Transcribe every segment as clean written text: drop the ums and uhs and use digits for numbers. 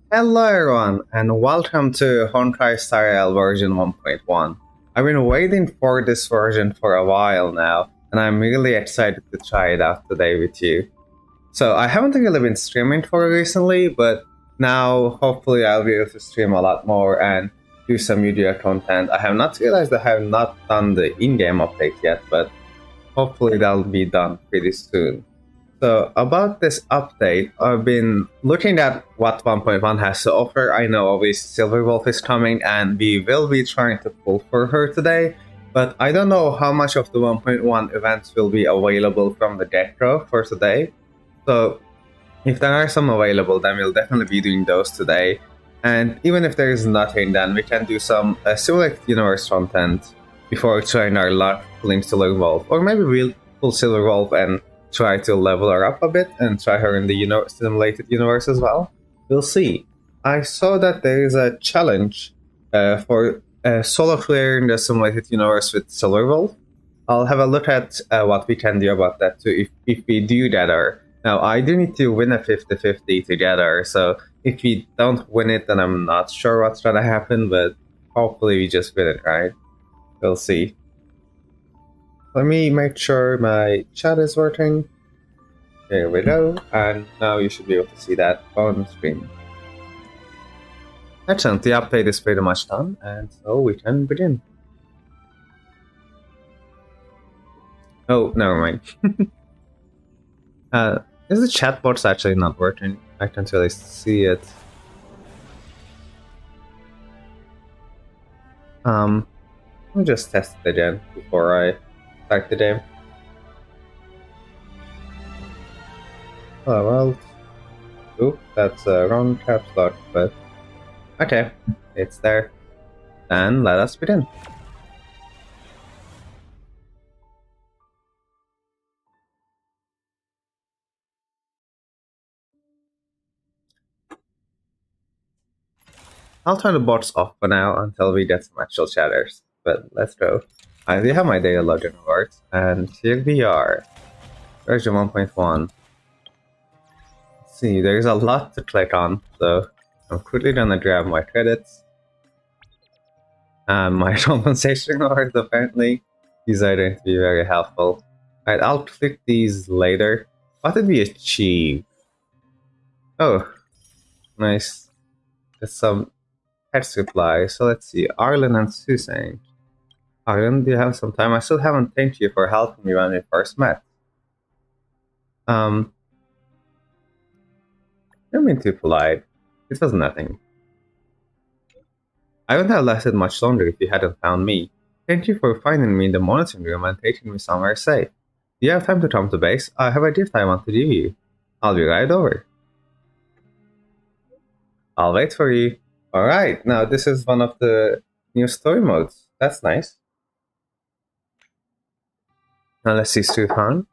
Hello everyone, and welcome to Honkai Star Rail version 1.1. I've been waiting for this version for a while now, and I'm really excited to try it out today with you. So I haven't really been streaming for recently, but now hopefully I'll be able to stream a lot more and do some video content. I have not realized I have not done the in-game update yet, but hopefully that'll be done pretty soon. So about this update, I've been looking at what 1.1 has to offer. I know obviously Silverwolf is coming and we will be trying to pull for her today, but I don't know how much of the 1.1 events will be available from the get-go for today. So if there are some available, then we'll definitely be doing those today. And even if there is nothing, then we can do some Simulate Universe content before trying our luck pulling Silverwolf. Or maybe we'll pull Silverwolf and try to level her up a bit and try her in the simulated universe as well. We'll see. I saw that there is a challenge for solo clearing the simulated universe with Silverwolf. I'll have a look at what we can do about that too if we do that. Or now I do need to win a 50-50 together, so if we don't win it, then I'm not sure what's gonna happen, but hopefully we just win it, right? We'll see. Let me make sure my chat is working. There we go, and now you should be able to see that on screen. Excellent, the update is pretty much done, and so we can begin. Oh, never mind. Is the chat box actually not working? I can't really see it. Let me just test it again before I start the game. Oh, well. Ooh, that's a wrong caps lock, but okay, it's there. Then let us begin. I'll turn the bots off for now until we get some actual chatters, but let's go. I do have my data login works, and here we are. Version 1.1. Let's see, there's a lot to click on, so I'm quickly gonna grab my credits. And my compensation cards, apparently. These are going to be very helpful. Alright, I'll click these later. What did we achieve? Oh, nice. There's some text reply. So let's see. Arlen and Susan. Arlen, do you have some time? I still haven't thanked you for helping me when we first met. You're being too polite. It was nothing. I wouldn't have lasted much longer if you hadn't found me. Thank you for finding me in the monitoring room and taking me somewhere safe. Do you have time to come to base? I have a gift I want to give you. I'll be right over. I'll wait for you. Alright, now this is one of the new story modes. That's nice. Now let's see, Stefan.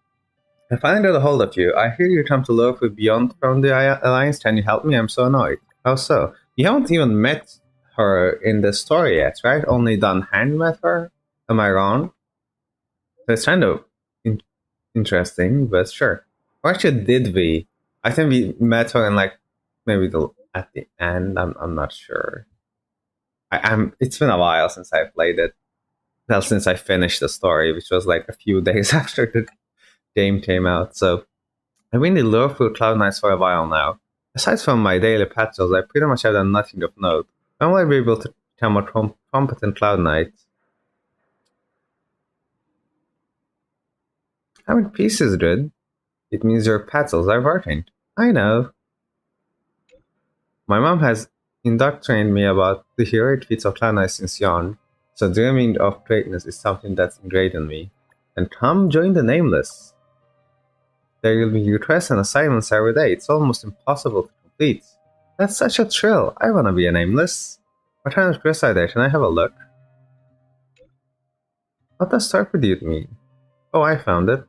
I finally got a hold of you. I hear you come to Lofu beyond from the Alliance. Can you help me? I'm so annoyed. How so? You haven't even met her in the story yet, right? Only done hand met her? Am I wrong? So it's kind of interesting, but sure. Or actually, did we? I think we met her in like maybe at the end. I'm not sure. It's been a while since I played it. Well, since I finished the story, which was like a few days after the game came out. So I've been in lure through Cloud Knights for a while now. Aside from my daily patrols, I pretty much have done nothing of note. When will I be able to become a competent Cloud Knight? Having peace is good. It means your patrols are working. I know. My mom has indoctrinated me about the heroic feats of Cloud Knights since young, so dreaming of greatness is something that's ingrained in me. And come join the Nameless. There will be requests and assignments every day. It's almost impossible to complete. That's such a thrill. I wanna be a Nameless. What kind of quests are there? Can I have a look? What does Starford mean? Oh, I found it.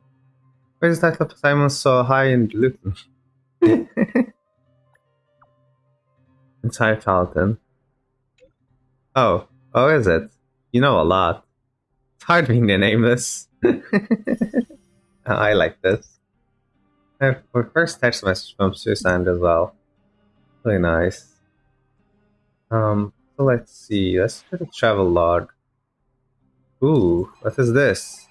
Why is the title of assignment so high in gluten? It's High Paladin. Oh, is it? You know a lot. It's hard being a Nameless. I like this. I have my first text message from Susan as well. Really nice. So let's see. Let's try the travel log. Ooh, what is this?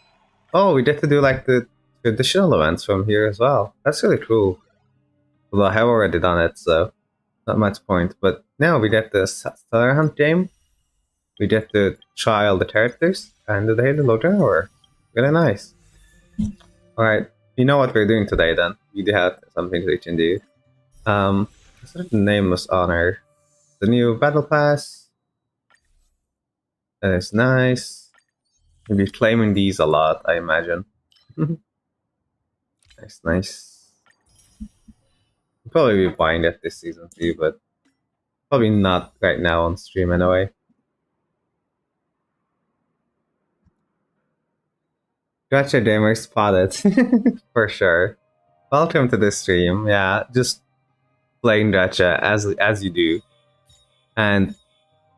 Oh, we get to do like the traditional events from here as well. That's really cool. Although I have already done it, so not much point. But now we get the Star Hunt game. We get to try all the characters and the daily load hour. Really nice. Alright, you know what we're doing today then. We do have something we can do. What's the nameless honor? The new battle pass. That is nice. We'll be claiming these a lot, I imagine. Nice, nice. We'll probably be buying it this season too, but probably not right now on stream anyway. Gotcha gamer spotted. For sure. Welcome to the stream. Yeah, just playing Gotcha as you do. And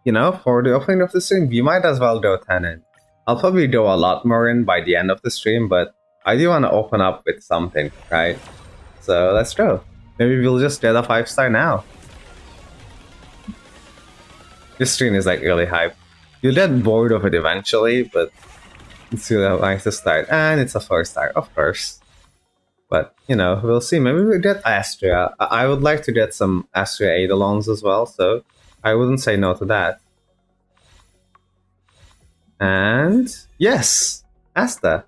you know, for the opening of the stream, you might as well go 10 in. I'll probably go a lot more in by the end of the stream, but I do want to open up with something, right? So let's go. Maybe we'll just get a 5-star now. This stream is like really hype. You'll get bored of it eventually, but it's really nice to start. And it's a 4-star, of course. But, you know, we'll see. Maybe we'll get Astria. I would like to get some Astria Eidolons as well, so I wouldn't say no to that. And yes, Asta.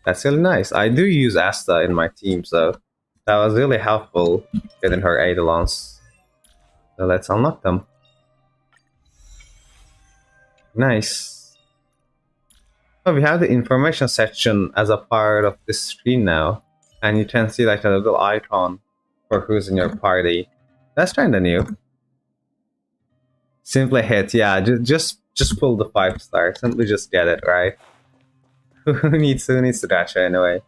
That's really nice. I do use Asta in my team, so that was really helpful getting her Eidolons. So let's unlock them. Nice. Oh, we have the information section as a part of this screen now. And you can see like a little icon for who's in your party. That's kinda new. Simply hit, yeah, just pull the 5-star. Simply just get it, right? who needs to gacha anyway?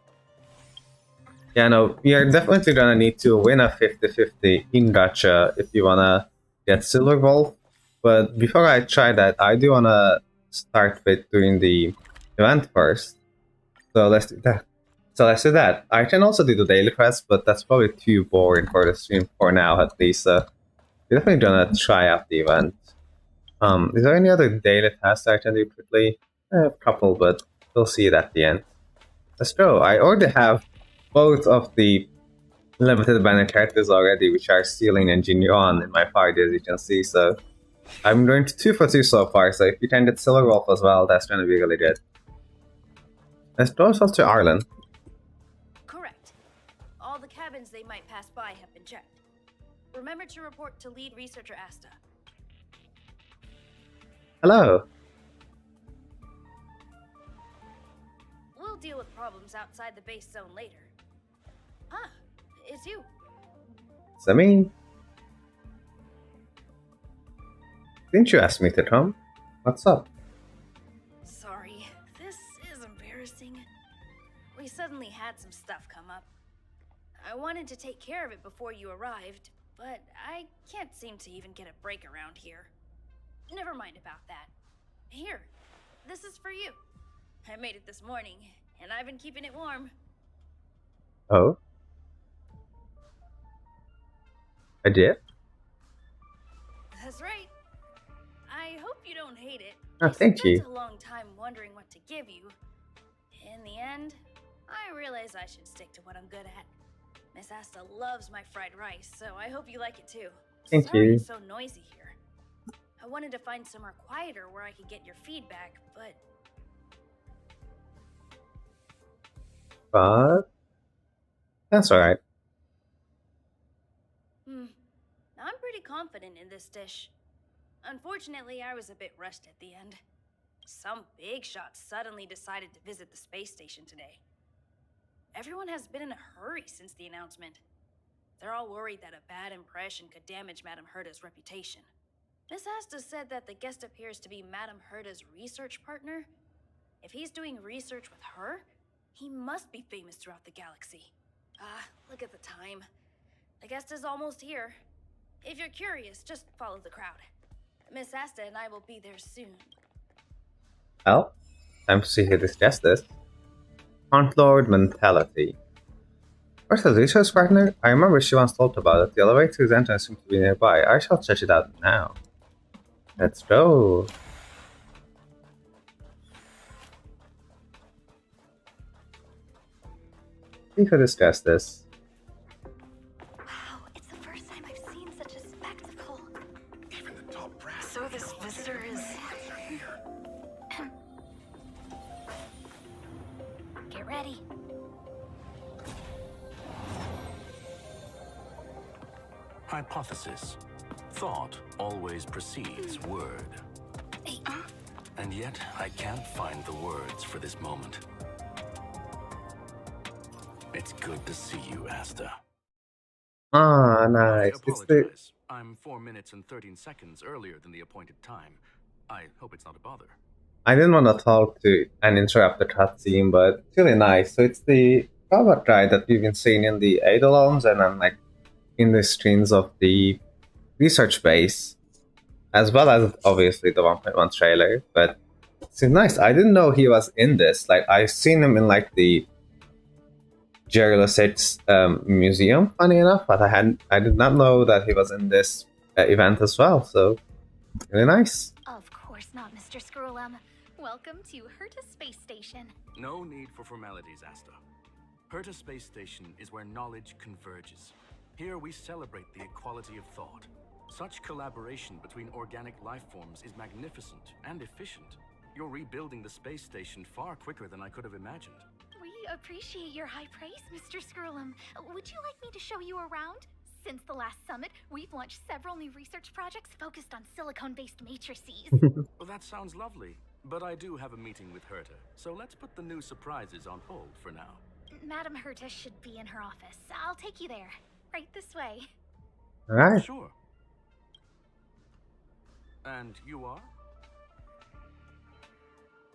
Yeah, no, we are definitely gonna need to win a 50-50 in gacha if you wanna get Silverwolf. But before I try that, I do wanna start with doing the event first. So let's do that. I can also do the daily quest, but that's probably too boring for the stream for now at least. So we're definitely gonna try out the event. Is there any other daily tasks I can do quickly? A couple, but we'll see it at the end. Let's go. I already have both of the limited banner characters already, which are Stealing and Jinyon in my party, as you can see. So I'm going to 2 for 2 so far. So if you can get Silverwolf as well, that's going to be really good. Let's go ourselves to Arlen. Correct. All the cabins they might pass by have been checked. Remember to report to lead researcher Asta. Hello. We'll deal with problems outside the base zone later. Ah, it's you. It's me. Didn't you ask me to come? What's up? Sorry, this is embarrassing. We suddenly had some stuff come up. I wanted to take care of it before you arrived, but I can't seem to even get a break around here. Never mind about that. Here, this is for you. I made it this morning, and I've been keeping it warm. Oh? I did? That's right. I hope you don't hate it. Oh, thank you. I spent a long time wondering what to give you. In the end, I realized I should stick to what I'm good at. Miss Asta loves my fried rice, so I hope you like it too. Thank Sorry you. it's so noisy here. I wanted to find somewhere quieter where I could get your feedback, but That's alright. I'm pretty confident in this dish. Unfortunately, I was a bit rushed at the end. Some big shot suddenly decided to visit the space station today. Everyone has been in a hurry since the announcement. They're all worried that a bad impression could damage Madame Herda's reputation. Miss Asta said that the guest appears to be Madame Herda's research partner. If he's doing research with her, he must be famous throughout the galaxy. Look at the time. The guest is almost here. If you're curious, just follow the crowd. Miss Asta and I will be there soon. Well, time to see who this guest is. Hunt Lord mentality. Where's the research partner? I remember she once talked about it. The elevator's entrance seems to be nearby. I shall check it out now. Let's go. We could discuss this. Wow, it's the first time I've seen such a spectacle. Even the top brass. So this visitor is... Get ready. Hypothesis. Thought always precedes word. Hey, And yet, I can't find the words for this moment. It's good to see you, Asta. Ah, I nice. It's the. apologize. I'm 4 minutes and 13 seconds earlier than the appointed time. I hope it's not a bother. I didn't want to talk to and interrupt the cutscene, but it's really nice. So it's the robot ride that we've been seeing in the Eidolons and then like in the screens of the research base, as well as obviously the 1.1 trailer. But it's nice. I didn't know he was in this. Like I've seen him in like the Jerry 6 museum, funny enough, but I did not know that he was in this event as well. So really nice. Of course not, Mr. Screwlum. Welcome to Herta Space Station. No need for formalities, Asta. Herta Space Station is where knowledge converges. Here we celebrate the equality of thought. Such collaboration between organic life forms is magnificent and efficient. You're rebuilding the space station far quicker than I could have imagined. We appreciate your high praise, Mr. Screwlum. Would you like me to show you around? Since the last summit, we've launched several new research projects focused on silicone-based matrices. Well, that sounds lovely. But I do have a meeting with Herta, so let's put the new surprises on hold for now. Madam Herta should be in her office. I'll take you there. Right this way. All right. Sure. And you are?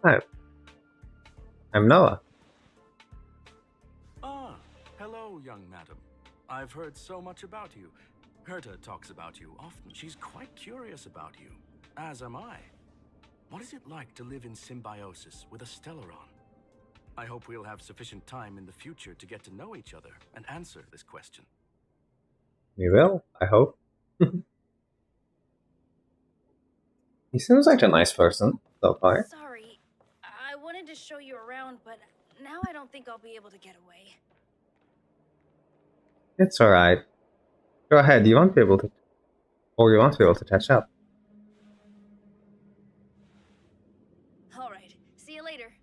Hi. I'm Noah. Ah, hello, young madam. I've heard so much about you. Herta talks about you often. She's quite curious about you, as am I. What is it like to live in symbiosis with a Stellaron? I hope we'll have sufficient time in the future to get to know each other and answer this question. You will, I hope. He seems like a nice person so far. Sorry, I wanted to show you around, but now I don't think I'll be able to get away. It's alright. Go ahead, you won't be able to. Or you won't be able to catch up. Alright, see you later.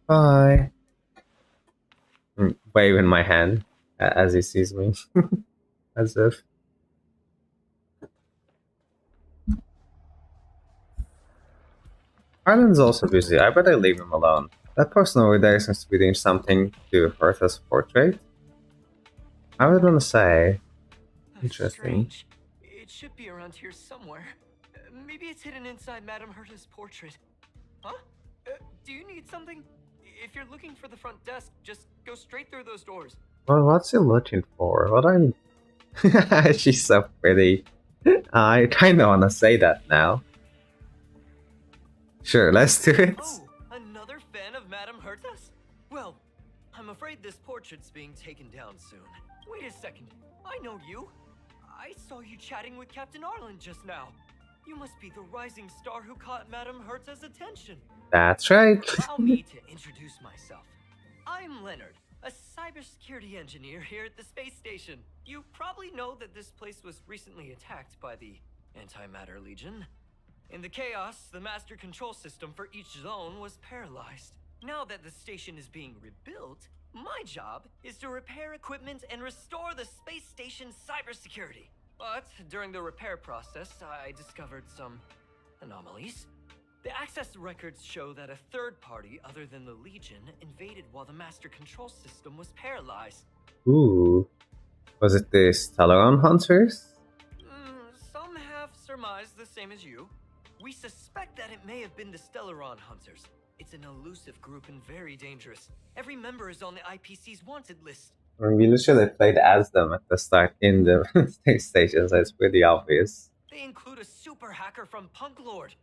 Bye. Waving my hand as he sees me. As if. Arlen's also busy. I better leave him alone. That person over there seems to be doing something to Hertha's portrait. I was gonna say. That's Interesting. strange. It should be around here somewhere. Maybe it's hidden inside Madame Herta's portrait. Huh? Do you need something? If you're looking for the front desk, just go straight through those doors. Well, what's he looking for? What are you... She's so pretty. I kinda wanna say that now. Sure, let's do it. Oh, another fan of Madame Herta's? Well, I'm afraid this portrait's being taken down soon. Wait a second. I know you. I saw you chatting with Captain Arlen just now. You must be the rising star who caught Madame Herta's attention. That's right. Allow me to introduce myself. I'm Leonard, a cybersecurity engineer here at the space station. You probably know that this place was recently attacked by the Antimatter Legion. In the chaos, the master control system for each zone was paralyzed. Now that the station is being rebuilt, my job is to repair equipment and restore the space station's cybersecurity. But during the repair process, I discovered some anomalies. The access records show that a third party other than the Legion invaded while the master control system was paralyzed. Ooh. Was it the Stellaron Hunters? Some have surmised the same as you. We suspect that it may have been the Stellaron Hunters. It's an elusive group and very dangerous. Every member is on the IPC's wanted list. I mean, we literally played as them at the start in the space station, so it's pretty obvious. They include a super hacker from Punk Lord.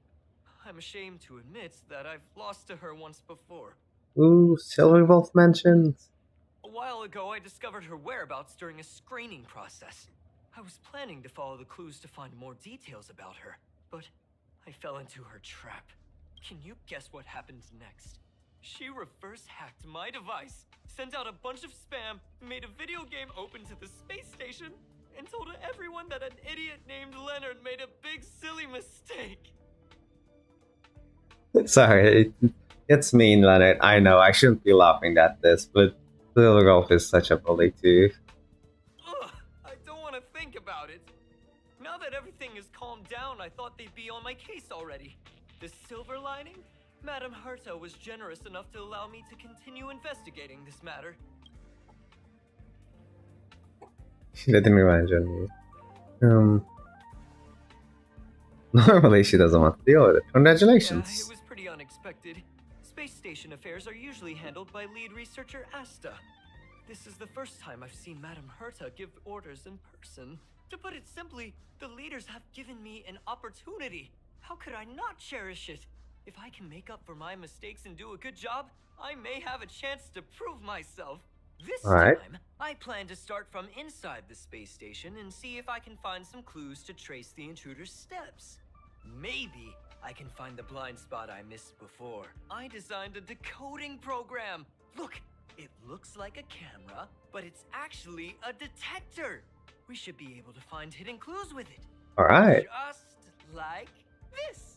I'm ashamed to admit that I've lost to her once before. Ooh, Silverwolf mentioned. A while ago, I discovered her whereabouts during a screening process. I was planning to follow the clues to find more details about her, but I fell into her trap. Can you guess what happened next? She reverse hacked my device, sent out a bunch of spam, made a video game open to the space station, and told everyone that an idiot named Leonard made a big silly mistake. Sorry, it's mean, Leonard. I know I shouldn't be laughing at this, but Silverwolf is such a bully too. Ugh, I don't want to think about it. Now that everything is calmed down, I thought they'd be on my case already. The silver lining? Madame Herta was generous enough to allow me to continue investigating this matter. She didn't revenge on you. Normally she doesn't want to deal with it. Yeah, Congratulations. it was pretty unexpected. Space station affairs are usually handled by lead researcher Asta. This is the first time I've seen Madame Herta give orders in person. To put it simply, the leaders have given me an opportunity. How could I not cherish it? If I can make up for my mistakes and do a good job, I may have a chance to prove myself. This Alright. time, I plan to start from inside the space station and see if I can find some clues to trace the intruder's steps. Maybe I can find the blind spot I missed before. I designed a decoding program. Look, it looks like a camera, but it's actually a detector. We should be able to find hidden clues with it. Alright. Just like this.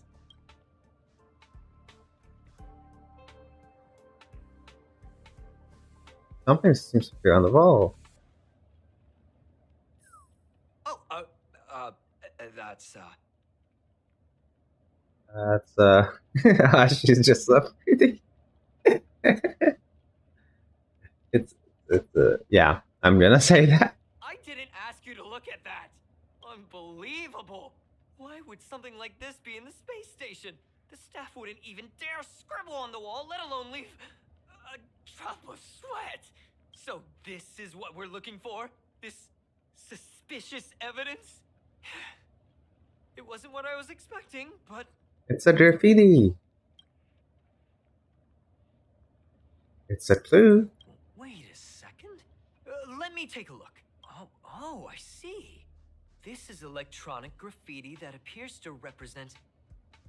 Something seems to be on the wall. Oh, that's, That's she's just so pretty. Yeah, I'm gonna say that. I didn't ask you to look at that. Unbelievable. Why would something like this be in the space station? The staff wouldn't even dare scribble on the wall, let alone leave a drop of sweat. So this is what we're looking for? This suspicious evidence? It wasn't what I was expecting, but It's a graffiti. It's a clue. wait a second. Let me take a look. Oh, I see. This is electronic graffiti that appears to represent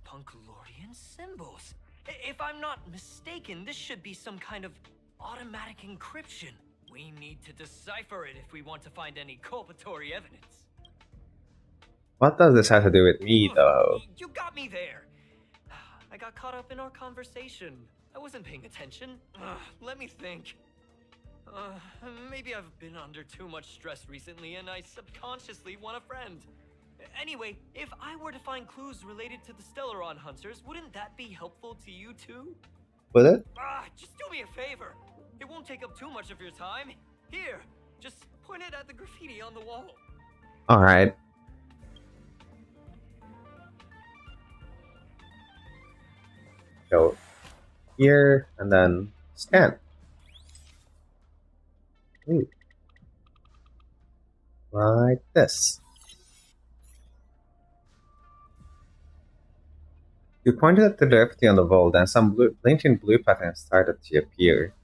Punkalorian symbols. If I'm not mistaken, this should be some kind of automatic encryption. We need to decipher it if we want to find any culpatory evidence. What does this have to do with me, though? You got me there. I got caught up in our conversation. I wasn't paying attention. Let me think. Maybe I've been under too much stress recently and I subconsciously want a friend. Anyway, if I were to find clues related to the Stellaron Hunters, wouldn't that be helpful to you too? Would it? Just do me a favor. It won't take up too much of your time. Here, just point it at the graffiti on the wall. Alright. Go here and then scan. Ooh. Like this. You pointed at the graffiti on the wall, then some blinking blue patterns started to appear.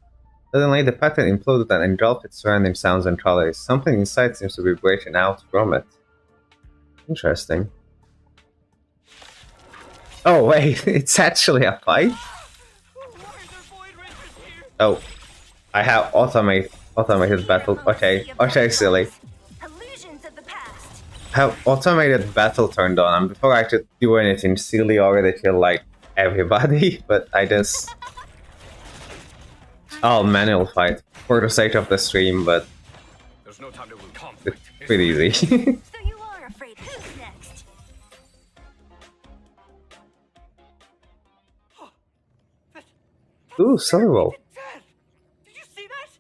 Suddenly, the pattern imploded and engulfed its surrounding sounds and colors. Something inside seems to be breaking out from it. Interesting. Oh wait, it's actually a fight? Oh, I have automated battle. Okay, silly. Illusions of the past. Have automated battle turned on, and before I could do anything silly, already kill like everybody. But I just manual fight for the sake of the stream, but There's no time to lose. it's pretty easy. So you are afraid. Who's next? Ooh, Silverwolf. Death! Did you see that?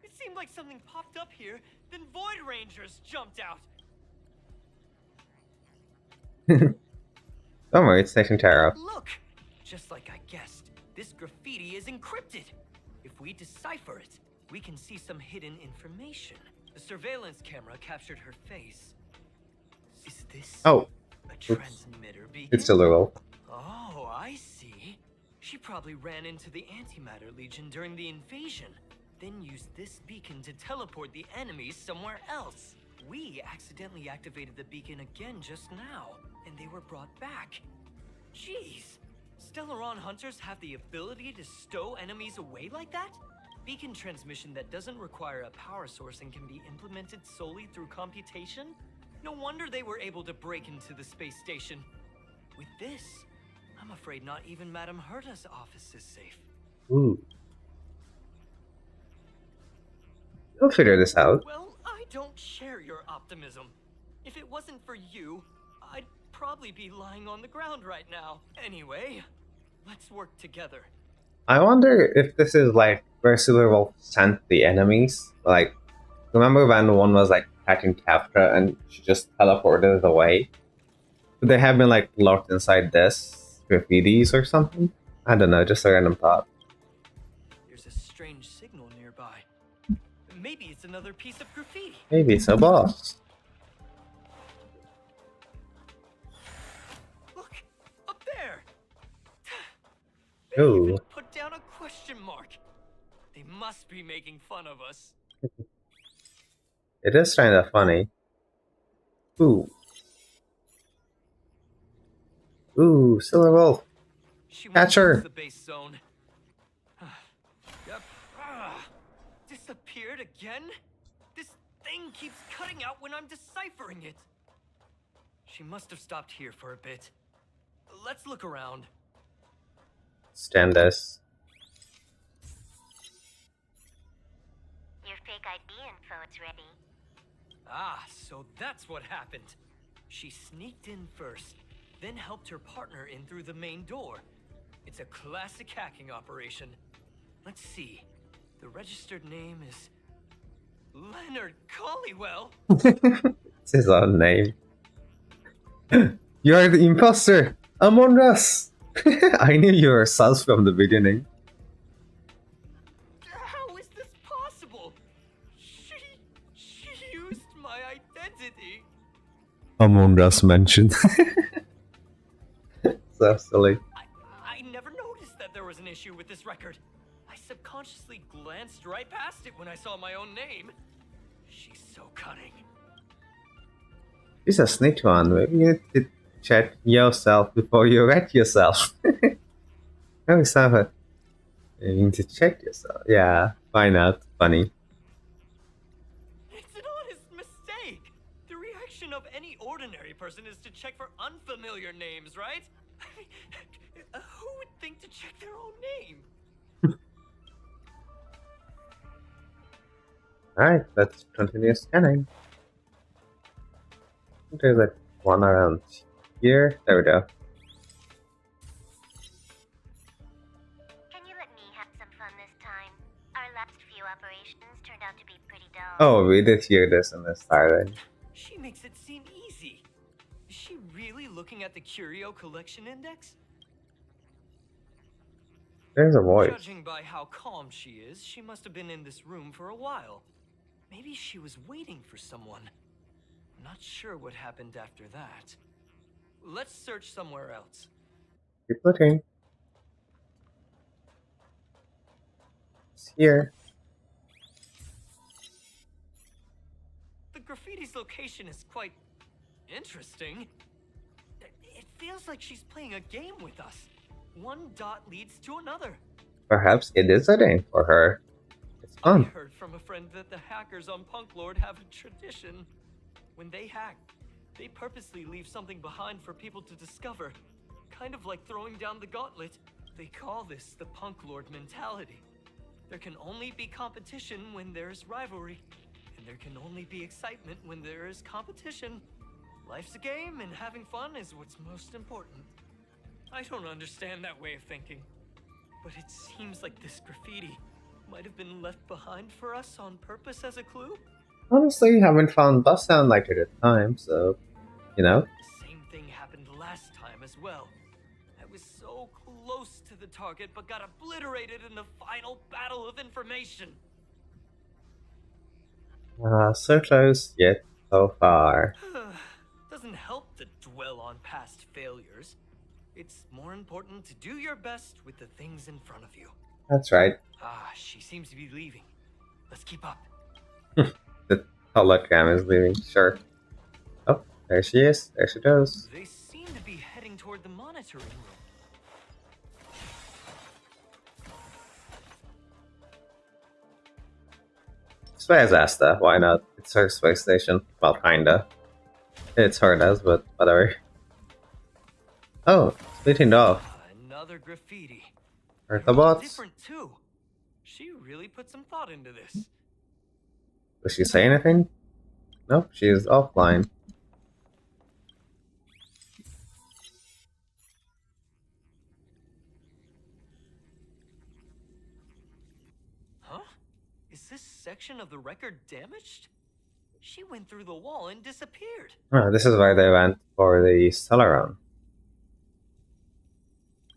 It seemed like something popped up here, then Void Rangers jumped out. Don't worry, it's taken care of. Look! Just like I guessed, this graffiti is encrypted. If we decipher it, we can see some hidden information. The surveillance camera captured her face. Is this Oh, a transmitter beacon? it's Silverwolf. Oh, I see. She probably ran into the Antimatter Legion during the invasion. then use this beacon to teleport the enemies somewhere else. We accidentally activated the beacon again just now, and they were brought back. Jeez! Stellaron hunters have the ability to stow enemies away like that? Beacon transmission that doesn't require a power source and can be implemented solely through computation? No wonder they were able to break into the space station. With this, I'm afraid not even Madame Herta's office is safe. Ooh. You'll figure this out. Well, I don't share your optimism. If it wasn't for you, I'd probably be lying on the ground right now. Anyway, let's work together. I wonder if this is like where Silverwolf sent the enemies. Like, remember when one was like attacking Kafka and she just teleported away? Could they have been like locked inside this graffitis or something? I don't know, just a random thought. There's a strange signal nearby. Maybe it's another piece of graffiti. Maybe it's a boss. Look, up there. They Ooh. even put down a question mark. They must be making fun of us. It is kind of funny. Ooh. Ooh, Silverwolf. She Catch her. the base zone. Yep. Disappeared again? This thing keeps cutting out when I'm deciphering it. She must have stopped here for a bit. Let's look around. Stand this. Your fake ID info is ready. Ah, so that's what happened. She sneaked in first, then helped her partner in through the main door. It's a classic hacking operation. Let's see. The registered name is Leonard Collywell. It's his own name. You are the imposter! Among Us! I knew you were sus from the beginning. How is this possible? She used my identity. Among Us mentioned. So silly. I never noticed that there was an issue with this record. I subconsciously glanced right past it when I saw my own name. She's so cunning. She's a snitch one. Maybe you need to check yourself before you wreck yourself. Oh, Safa. You need to check yourself. Yeah, why not? Funny. It's an honest mistake. The reaction of any ordinary person is to check for unfamiliar names, right? Who would think to check their own name? Alright, let's continue scanning. There's like one around here. There we go. Can you let me have some fun this time? Our last few operations turned out to be pretty dull. Oh, we did hear this in the siren. She makes it seem easy. Is she really looking at the Curio Collection Index? There's a voice. Judging by how calm she is, she must have been in this room for a while. Maybe she was waiting for someone. I'm not sure what happened after that. Let's search somewhere else. Keep looking. It's here. The graffiti's location is quite interesting. It feels like she's playing a game with us. One dot leads to another. Perhaps it is a name for her. It's I fun. heard from a friend that the hackers on Punk Lord have a tradition. When they hack, they purposely leave something behind for people to discover. Kind of like throwing down the gauntlet. They call this the Punk Lord mentality. There can only be competition when there's rivalry. And there can only be excitement when there is competition. Life's a game and having fun is what's most important. I don't understand that way of thinking. But it seems like this graffiti might have been left behind for us on purpose as a clue. Honestly, haven't found bus sound like it at times, so you know. The same thing happened last time as well. I was so close to the target but got obliterated in the final battle of information. So close, yet so far. Doesn't help to dwell on past failures. It's more important to do your best with the things in front of you. That's right. Ah, she seems to be leaving. Let's keep up. The hologram is leaving. Sure. Oh, there she is. There she goes. They seem to be heading toward the monitoring room. Space Asta, why not? It's her space station. Well, kinda. It's hard as, but whatever. Oh, splitting off. Another graffiti. Are the They're all bots? different too. She really put some thought into this. Does she say anything? Nope, she is offline. Huh? Is this section of the record damaged? She went through the wall and disappeared. Oh, this is where they went for the Stellaron.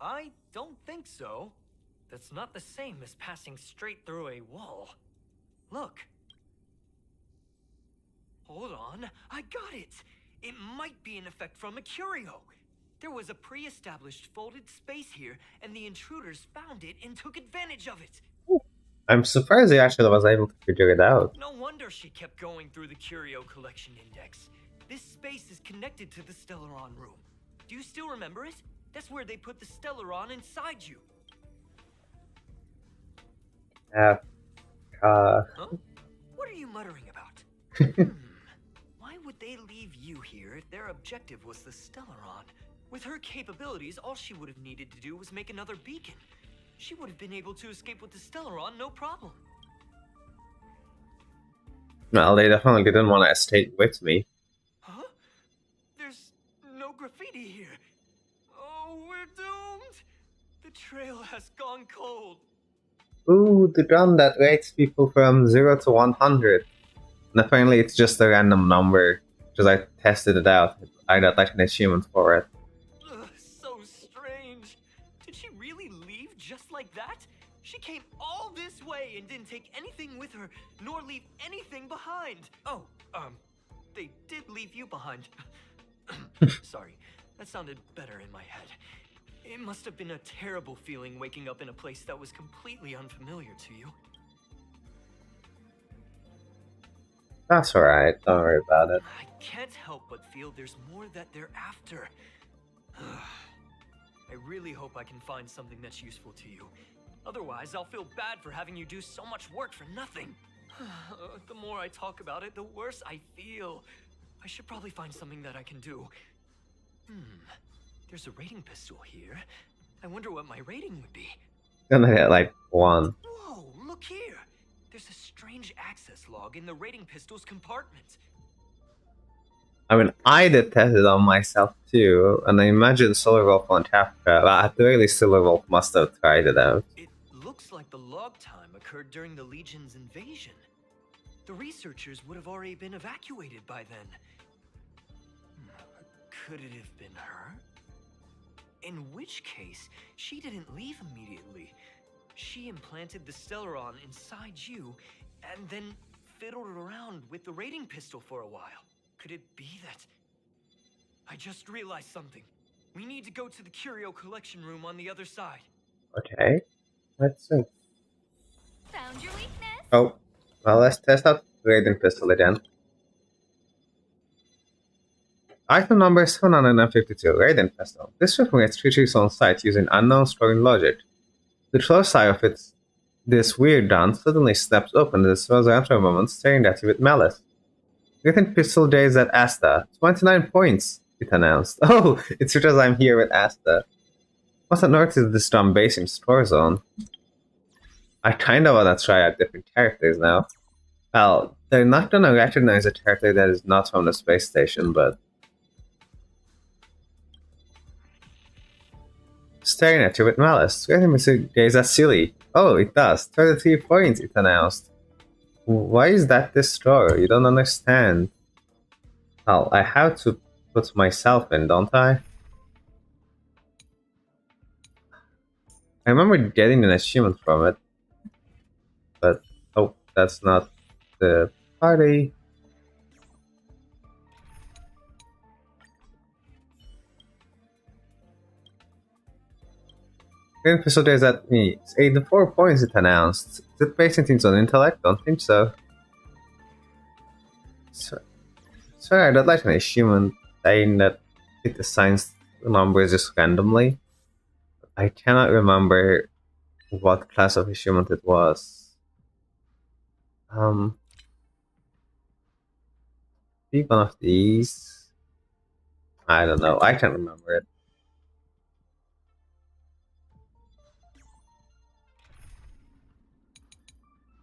I don't think so. That's not the same as passing straight through a wall. Look. Hold on, I got it! It might be an effect from a curio. There was a pre-established folded space here, and the intruders found it and took advantage of it. I'm surprised he actually was able to figure it out. No wonder she kept going through the curio collection index. This space is connected to the Stellaron room. Do you still remember it? That's where they put the Stellaron inside you. F. Huh? What are you muttering about? Why would they leave you here if their objective was the Stellaron? With her capabilities, all she would have needed to do was make another beacon. She would have been able to escape with the Stellaron, no problem. Well, they definitely didn't want to escape with me. Huh? There's no graffiti here. Oh, we're doomed! The trail has gone cold. Ooh, the gun that rates people from 0 to 100. And apparently it's just a random number, because I tested it out. I got like an achievement for it. Ugh, so strange. Did she really leave just like that? She came all this way and didn't take anything with her, nor leave anything behind. Oh, they did leave you behind. Sorry, that sounded better in my head. It must have been a terrible feeling waking up in a place that was completely unfamiliar to you. That's alright, don't worry about it. I can't help but feel there's more that they're after. I really hope I can find something that's useful to you. Otherwise, I'll feel bad for having you do so much work for nothing. The more I talk about it, the worse I feel. I should probably find something that I can do. There's a rating pistol here. I wonder what my rating would be. Gonna get like 1. Whoa, look here! There's a strange access log in the rating pistol's compartment. I mean, I did test it on myself too, and I imagine Silverwolf won't have to. Well, at the very least, Silverwolf must have tried it out. It looks like the log time occurred during the Legion's invasion. The researchers would have already been evacuated by then. Could it have been her? In which case, she didn't leave immediately. She implanted the Stellaron inside you, and then fiddled around with the rating pistol for a while. Could it be that... I just realized something. We need to go to the curio collection room on the other side. Okay, let's see. Found your weakness. Oh, well, let's test out the Raiden pistol again. Item number 752, Raiden pistol. This weapon gets creatures on sight using unknown storing logic. The close eye of this weird gun suddenly snaps open and destroys after a moment, staring at you with malice. Raiden pistol gazed at Asta. 29 points, it announced. Oh, it's because I'm here with Asta. What on earth is this dumb base in store zone? I kinda wanna try out different characters now. Well, they're not gonna recognize a character that is not from the space station, but... Staring at you with malice. Raiden gaze at silly. Oh, it does. 33 points, it announced. Why is that this score? You don't understand. Well, I have to put myself in, don't I? I remember getting an achievement from it. But, oh, that's not the party. Green Episode is at me. It's 84 points it announced. Is it based on its own intellect? Don't think so. Sorry, I don't like an achievement saying that it assigns numbers just randomly. I cannot remember what class of achievement it was. Be one of these. I don't know. I can't remember it.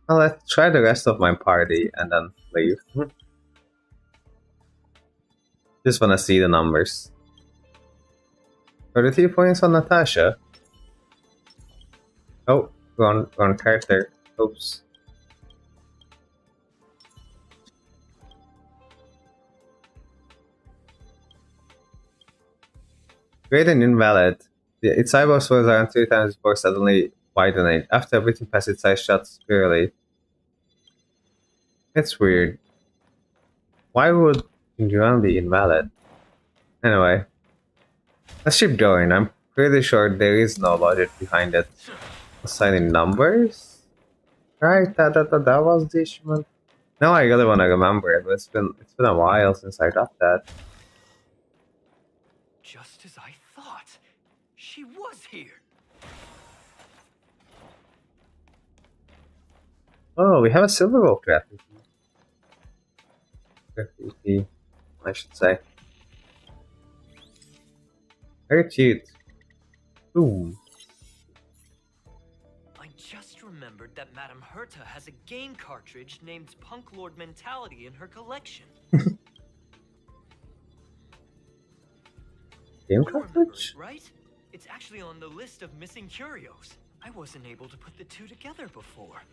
Well, let's try the rest of my party and then leave. Just wanna see the numbers. 33 points on Natasha. Oh, wrong character. Oops. Great and invalid. Its eyeballs was around 3 times before suddenly widening. After everything passed its eyes shut squarely. It's weird. Why would Yuan be invalid? Anyway. Let's keep going. I'm pretty sure there is no logic behind it. Assigning numbers? Right, that was the achievement. Now I really want to remember it, but it's been a while since I got that. Just as I thought. She was here. Oh, we have a Silverwolf graphic. Graffiti, I should say. Very cute. Ooh. I just remembered that Madame Herta has a game cartridge named Punk Lord Mentality in her collection. Game You remember cartridge? it, right? It's actually on the list of missing curios. I wasn't able to put the two together before.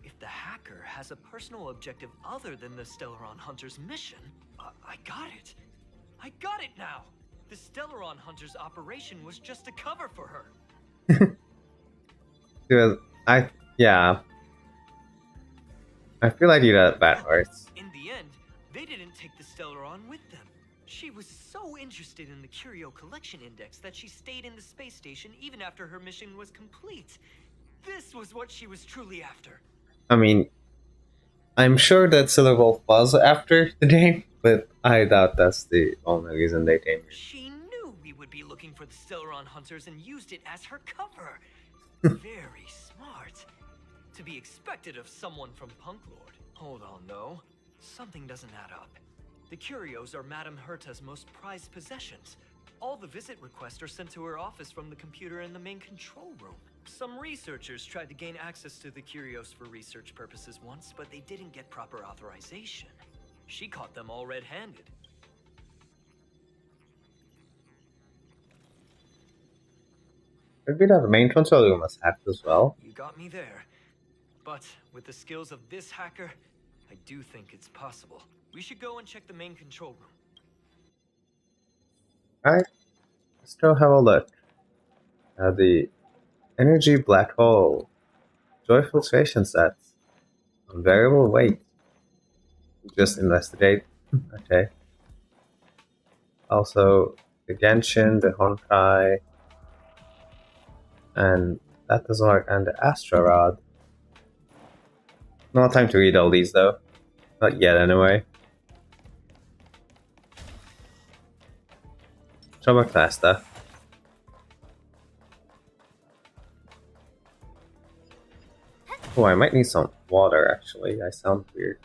If the hacker has a personal objective other than the Stellaron Hunter's mission, I got it. I got it now. The Stellaron Hunter's operation was just a cover for her. Yeah. I feel like you got bad words. In the end, they didn't take the Stellaron with them. She was so interested in the Curio Collection Index that she stayed in the space station even after her mission was complete. This was what she was truly after. I mean, I'm sure that Silverwolf was after the game, but I doubt that's the only reason they came here. She knew we would be looking for the Stellaron Hunters and used it as her cover. Very smart. To be expected of someone from Punk Lord. Hold on, though. Something doesn't add up. The curios are Madame Herta's most prized possessions. All the visit requests are sent to her office from the computer in the main control room. Some researchers tried to gain access to the curios for research purposes once, but they didn't get proper authorization. She caught them all red-handed. Maybe the main console room was hacked as well. You got me there. But with the skills of this hacker, I do think it's possible. We should go and check the main control room. Alright, let's go have a look. The energy black hole, joy filtration sets, variable weight. Just investigate. Okay. Also, the Genshin, the Honkai, and that doesn't work, and the Astro Rod. No time to read all these though. Not yet, anyway. Show back class stuff. Oh, I might need some water actually. I sound weird.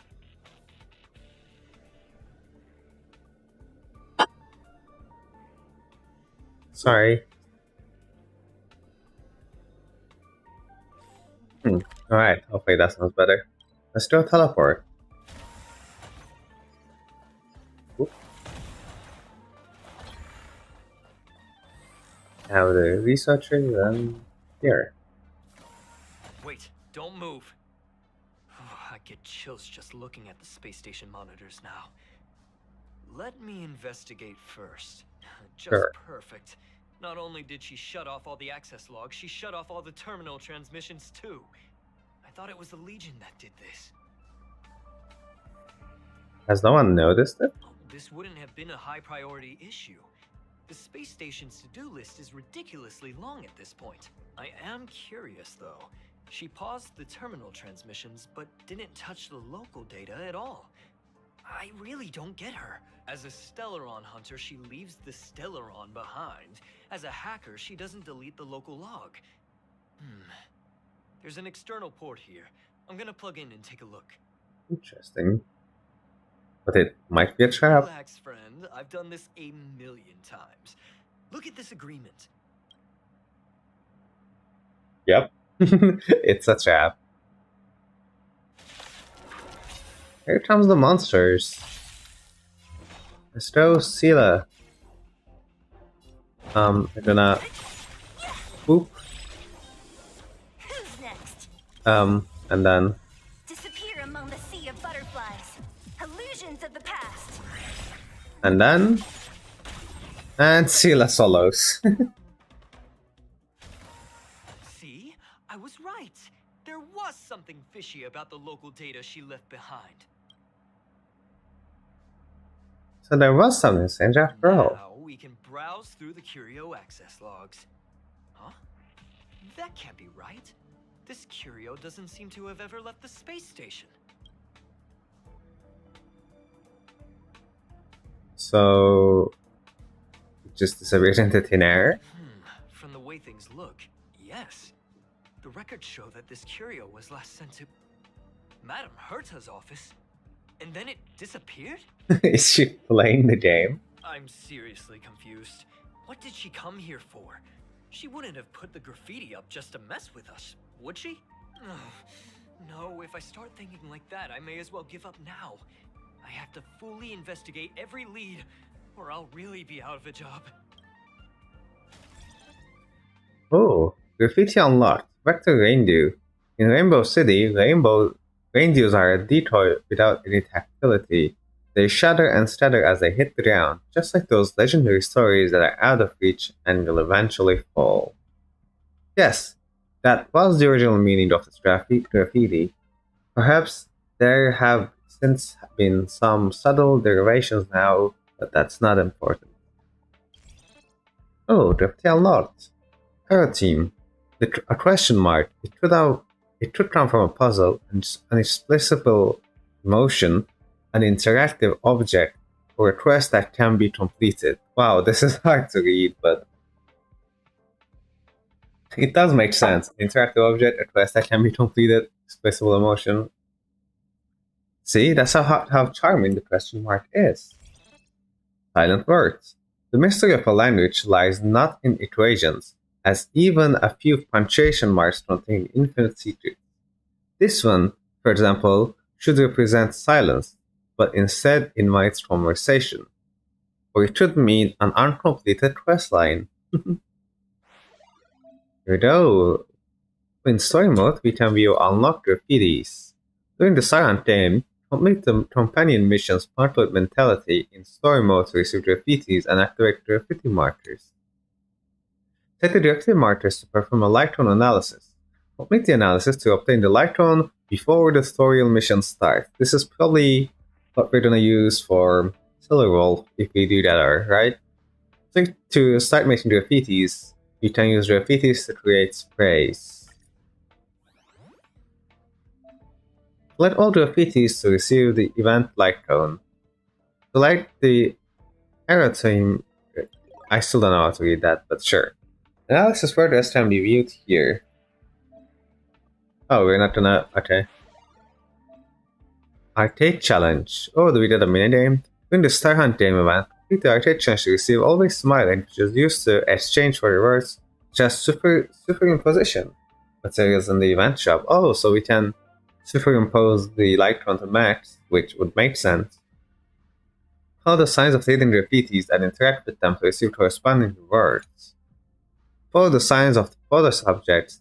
Sorry. Alright, hopefully that sounds better. Let's do a teleport. Oop. Now the researchers and here. Wait, don't move. I get chills just looking at the space station monitors now. Let me investigate first. Just Sure. perfect. Not only did she shut off all the access logs, she shut off all the terminal transmissions too. I thought it was the Legion that did this. Has no one noticed it? This wouldn't have been a high priority issue. The space station's to-do list is ridiculously long at this point. I am curious, though. She paused the terminal transmissions, but didn't touch the local data at all. I really don't get her. As a Stellaron hunter, she leaves the Stellaron behind. As a hacker, she doesn't delete the local log. There's an external port here. I'm gonna plug in and take a look. Interesting. But it might be a trap. Relax, friend. I've done this a million times. Look at this agreement. Yep. It's a trap. Here comes the monsters. Let's go, Sela. We're gonna boop. Who's next? And then Disappear among the sea of butterflies. Illusions of the past. and Sela solos. See? I was right. There was something fishy about the local data she left behind. So there was something strange after all. Now we can browse through the Curio access logs. Huh? That can't be right. This Curio doesn't seem to have ever left the space station. So just disappeared into thin air. From the way things look, yes. The records show that this Curio was last sent to Madame Herta's office, and then it disappeared? Is she playing the game? I'm seriously confused. What did she come here for? She wouldn't have put the graffiti up just to mess with us, would she? No, if I start thinking like that, I may as well give up now. I have to fully investigate every lead, or I'll really be out of a job. Oh, graffiti unlocked. Vector Reindew. In Rainbow City, rainbow reindews are a decoy without any tactility. They shudder and stutter as they hit the ground, just like those legendary stories that are out of reach and will eventually fall. Yes, that was the original meaning of this graffiti. Perhaps there have since been some subtle derivations now, but that's not important. Oh, graffiti unlocked. Arrow team. A question mark. It could come from a puzzle, an inexplicable emotion, an interactive object, or a quest that can be completed. Wow, this is hard to read, but it does make sense. Interactive object, a quest that can be completed, expressible emotion. See, that's how charming the question mark is. Silent words. The mystery of a language lies not in equations, as even a few punctuation marks contain infinite secrets. This one, for example, should represent silence, but instead invites conversation. Or it should mean an uncompleted questline. Here we go. In story mode, we can view unlocked graffitis. During the silent game, complete the companion missions marked with mentality in story mode to receive graffitis and activate graffiti markers. Set the graffiti markers to perform a light-tone analysis. Complete the analysis to obtain the light-tone before the tutorial mission starts. This is probably what we're gonna use for Silverwolf if we do that, right? So to start making graffitis, you can use graffitis to create sprays. Select all graffitis to receive the event light cone. Select the arrow team. I still don't know how to read that, but sure. Analysis progress can be viewed here. Oh, we're not gonna. Okay. Arcade challenge. Oh, we did a minigame. During the Star Hunt game event, complete the arcade challenge to receive Always Smiling, which is used to exchange for rewards, such as superimposition materials in the event shop. Oh, so we can superimpose the light onto max, which would make sense. Follow the signs of leading graffitis and interact with them to receive corresponding rewards. Follow the signs of the photo subjects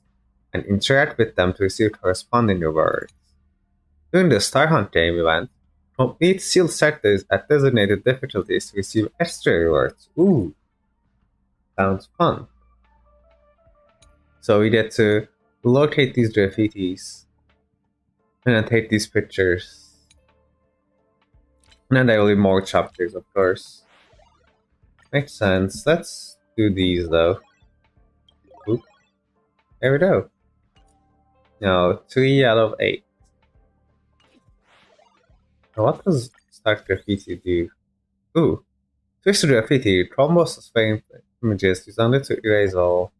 and interact with them to receive corresponding rewards. During the Star Hunt game event, complete sealed sectors at designated difficulties to receive extra rewards. Ooh, sounds fun. So we get to locate these graffitis and then take these pictures. And then there will be more chapters, of course. Makes sense. Let's do these though. Oop. There we go. No, 3 out of 8. Now what does Start Graffiti do? Ooh. Switch to Graffiti. Thrombus frame images use only to erase all.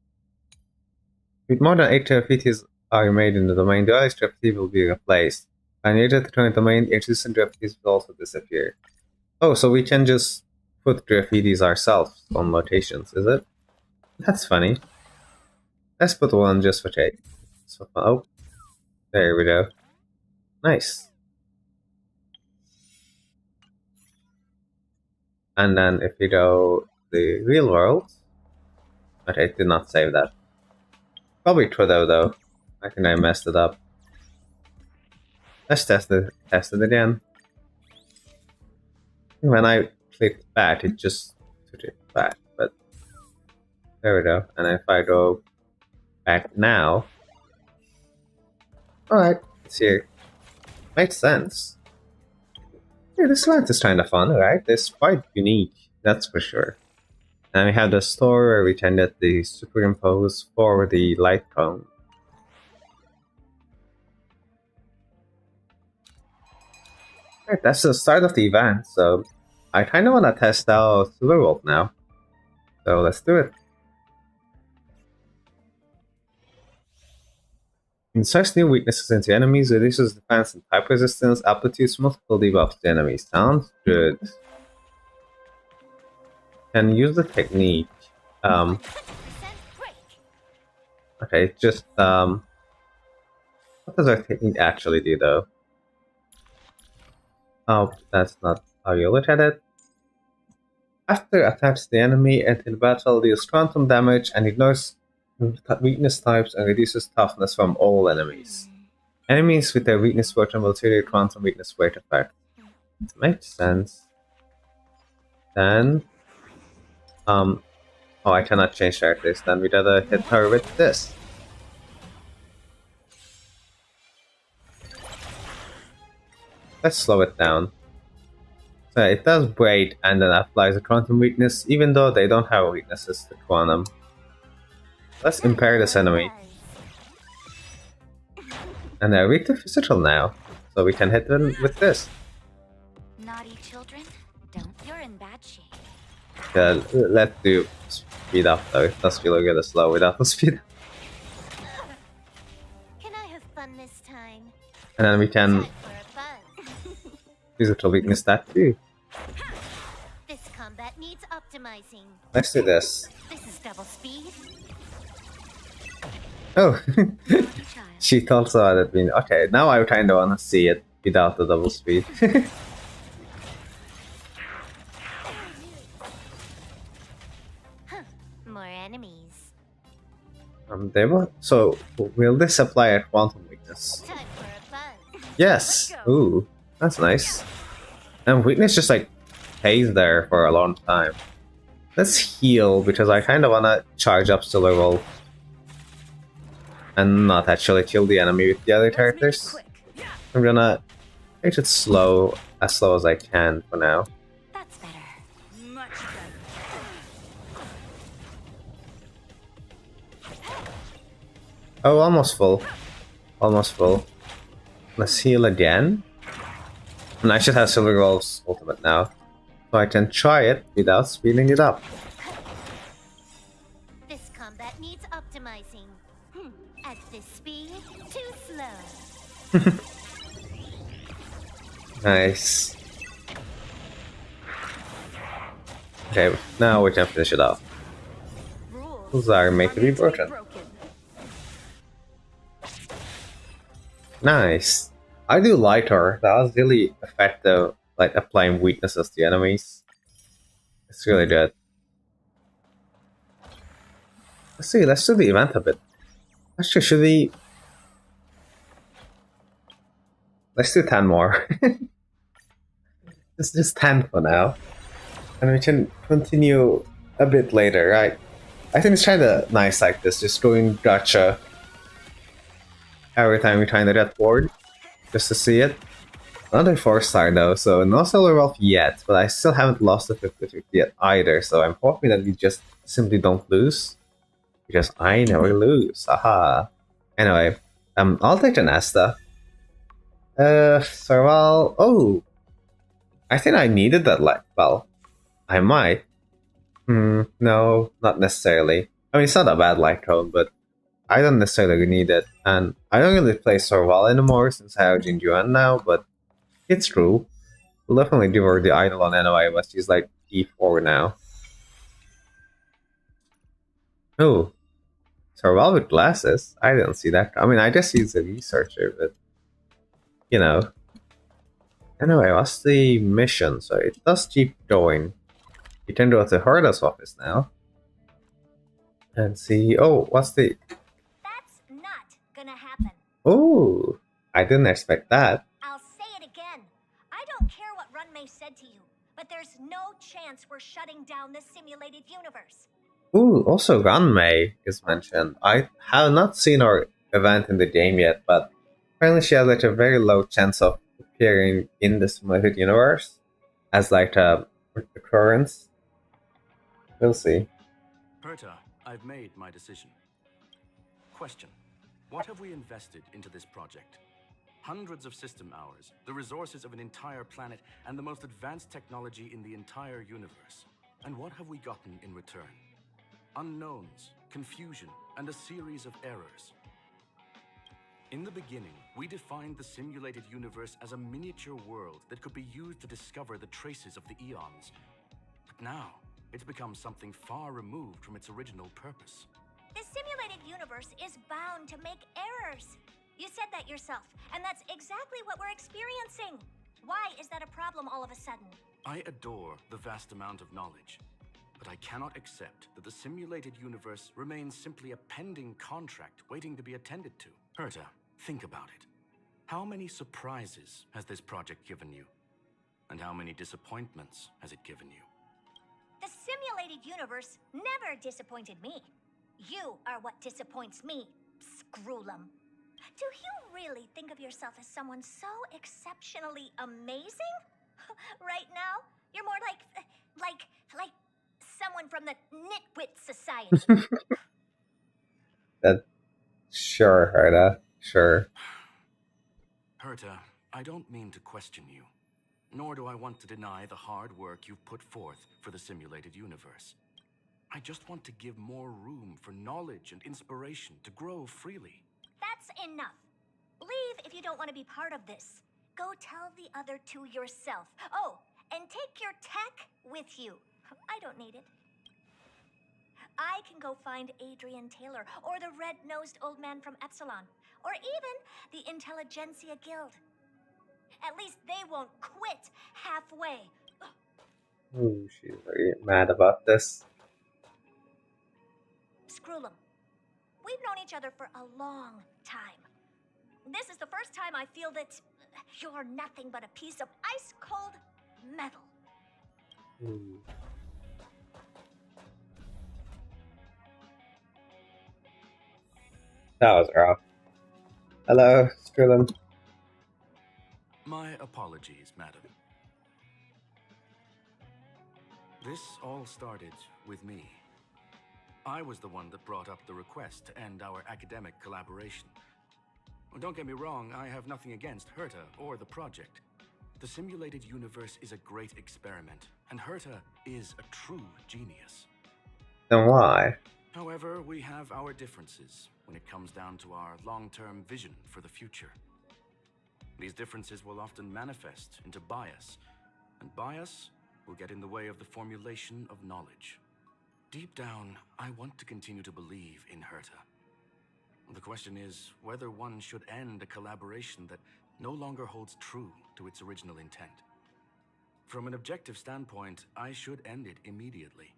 With more than 8 graffitis are made in the domain, the earliest graffiti will be replaced. When you enter the current domain, existing graffitis will also disappear. Oh, so we can just put graffitis ourselves on locations, is it? That's funny. Let's put one just for check. So, oh, there we go. Nice. And then if we go the real world, okay, did not save that. Probably Trudeau though. I think I messed it up. Let's test it again. When I clicked back, it just took it back, but there we go. And if I go back now, alright, it's here. Makes sense. Yeah, this event is kind of fun, right? It's quite unique, that's for sure. And we have the store where we can get the superimpose for the light cone. Right, that's the start of the event, so I kind of want to test out Silverwolf now. So let's do it. Inserts new weaknesses into enemies, reduces defense and type resistance, aptitudes multiple debuffs to enemies. Sounds good. Can use the technique. Okay, just what does our technique actually do though? Oh, that's not how you look at it. After attacks the enemy until battle, deals quantum damage and ignores weakness types and reduces toughness from all enemies. Enemies with their weakness version will trigger quantum weakness weight effect. Makes sense. Then, oh, I cannot change characters. Then we gotta hit her with this. Let's slow it down. So it does braid and then applies a quantum weakness, even though they don't have weaknesses to quantum. Let's impair this enemy. And they're weak to physical now, so we can hit them with this. Naughty children, you're in bad shape. Yeah, let's do speed up though. It does feel really slow without the speed. Can I have fun this time? And then we can Time for a fun. physical weakness that too. This combat needs optimizing. Let's do this. This is double speed. Oh, she also added me. Okay, now I kind of want to see it without the double speed. More enemies. They will. So, will this apply a quantum weakness? Time for a fun. Yes. Ooh, that's nice. And weakness just like stays there for a long time. Let's heal because I kind of want to charge up Silverwolf and not actually kill the enemy with the other characters. I'm gonna make it slow as I can for now. That's better. Much better. Oh, almost full. Almost full. Let's heal again. And I should have Silverwolf's ultimate now. So I can try it without speeding it up. This combat needs optimizing. At this speed, too slow. Nice. Okay, now we can finish it off. Rules are made to be broken. Nice. I do like her. That was really effective, like applying weaknesses to enemies. It's really good. Let's see, let's do the event a bit. Actually, should we... Let's do 10 more. It's just 10 for now. And we can continue a bit later, right? I think it's kinda nice like this, just going gotcha every time we kinda get bored. Just to see it. Another 4-star though, so no Silverwolf yet, but I still haven't lost the 50-50 yet either, so I'm hoping that we just simply don't lose. because I never lose. Aha. Anyway, I'll take the Nesta. Survival. Oh, I think I needed that light. Well, I might. No, not necessarily. I mean, it's not a bad light cone, but I don't necessarily need it. And I don't really play Survival anymore since I have Jinjuan now, but it's true. We'll definitely do her the idol on anyway, but she's like E4 now. Oh, Survival with glasses? I didn't see that. I mean, I just use a researcher, but you know. Anyway, what's the mission? So it does keep going. You can go to Herda's office now. And see. Oh, what's the. That's not gonna happen. Oh, I didn't expect that. I'll say it again. I don't care what Runmei said to you, but there's no chance we're shutting down the simulated universe. Ooh, also Ranmei is mentioned. I have not seen her event in the game yet, but apparently she has like a very low chance of appearing in the simulated universe as like a occurrence. We'll see. Herta, I've made my decision. Question. What have we invested into this project? Hundreds of system hours, the resources of an entire planet, and the most advanced technology in the entire universe. And what have we gotten in return? Unknowns, confusion, and a series of errors. In the beginning, we defined the simulated universe as a miniature world that could be used to discover the traces of the eons. But now, it's become something far removed from its original purpose. The simulated universe is bound to make errors. You said that yourself, and that's exactly what we're experiencing. Why is that a problem all of a sudden? I adore the vast amount of knowledge, but I cannot accept that the simulated universe remains simply a pending contract waiting to be attended to. Herta, think about it. How many surprises has this project given you? And how many disappointments has it given you? The simulated universe never disappointed me. You are what disappoints me, Scroolum. Do you really think of yourself as someone so exceptionally amazing? Right now, you're more like someone from the Nitwit Society. That sure, Herda. Sure. Herta, I don't mean to question you, nor do I want to deny the hard work you've put forth for the simulated universe. I just want to give more room for knowledge and inspiration to grow freely. That's enough. Leave if you don't want to be part of this. Go tell the other two yourself. Oh, and take your tech with you. I don't need it. I can go find Adrian Taylor, or the red-nosed old man from Epsilon, or even the Intelligentsia Guild. At least they won't quit halfway. Ooh, she's very mad about this. Scroolum, we've known each other for a long time. This is the first time I feel that you're nothing but a piece of ice-cold metal. Ooh. That was rough. Hello, Skrillen. My apologies, madam. This all started with me. I was the one that brought up the request to end our academic collaboration. Don't get me wrong, I have nothing against Herta or the project. The simulated universe is a great experiment, and Herta is a true genius. Then why? However, we have our differences when it comes down to our long-term vision for the future. These differences will often manifest into bias, and bias will get in the way of the formulation of knowledge. Deep down, I want to continue to believe in Herta. The question is whether one should end a collaboration that no longer holds true to its original intent. From an objective standpoint, I should end it immediately.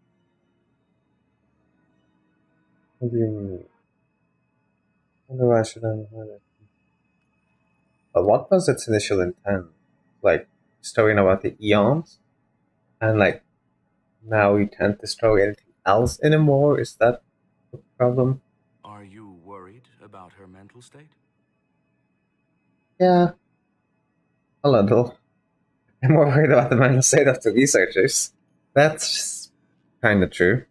What do you mean? Why should I end it? But what was its initial intent? Like, storying about the eons? And like, now we can't destroy anything else anymore? Is that the problem? Are you worried about her mental state? Yeah. A little. I'm more worried about the mental state of the researchers. That's kinda true.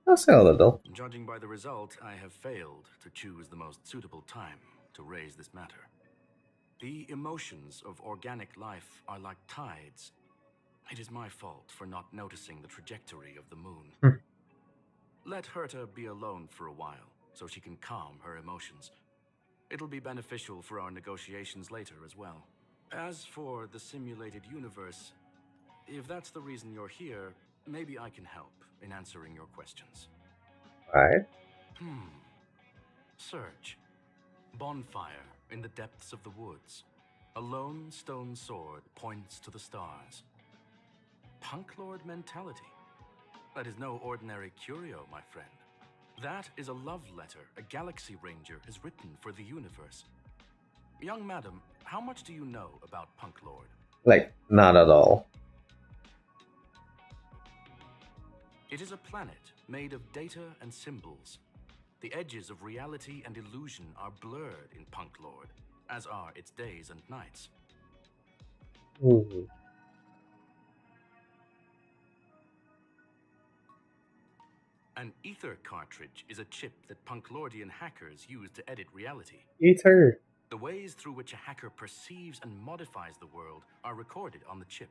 I'll say a little. Judging by the result, I have failed to choose the most suitable time to raise this matter. The emotions of organic life are like tides. It is my fault for not noticing the trajectory of the moon. Hmm. Let Herta be alone for a while, so she can calm her emotions. It'll be beneficial for our negotiations later as well. As for the simulated universe, if that's the reason you're here, maybe I can help in answering your questions. Right? Search. Bonfire in the depths of the woods. A lone stone sword points to the stars. Punk Lord mentality. That is no ordinary curio, my friend. That is a love letter a Galaxy Ranger has written for the universe. Young madam, how much do you know about Punk Lord? Like, not at all. It is a planet made of data and symbols. The edges of reality and illusion are blurred in Punk Lord, as are its days and nights. Ooh. An ether cartridge is a chip that Punklordian hackers use to edit reality. Ether. The ways through which a hacker perceives and modifies the world are recorded on the chip.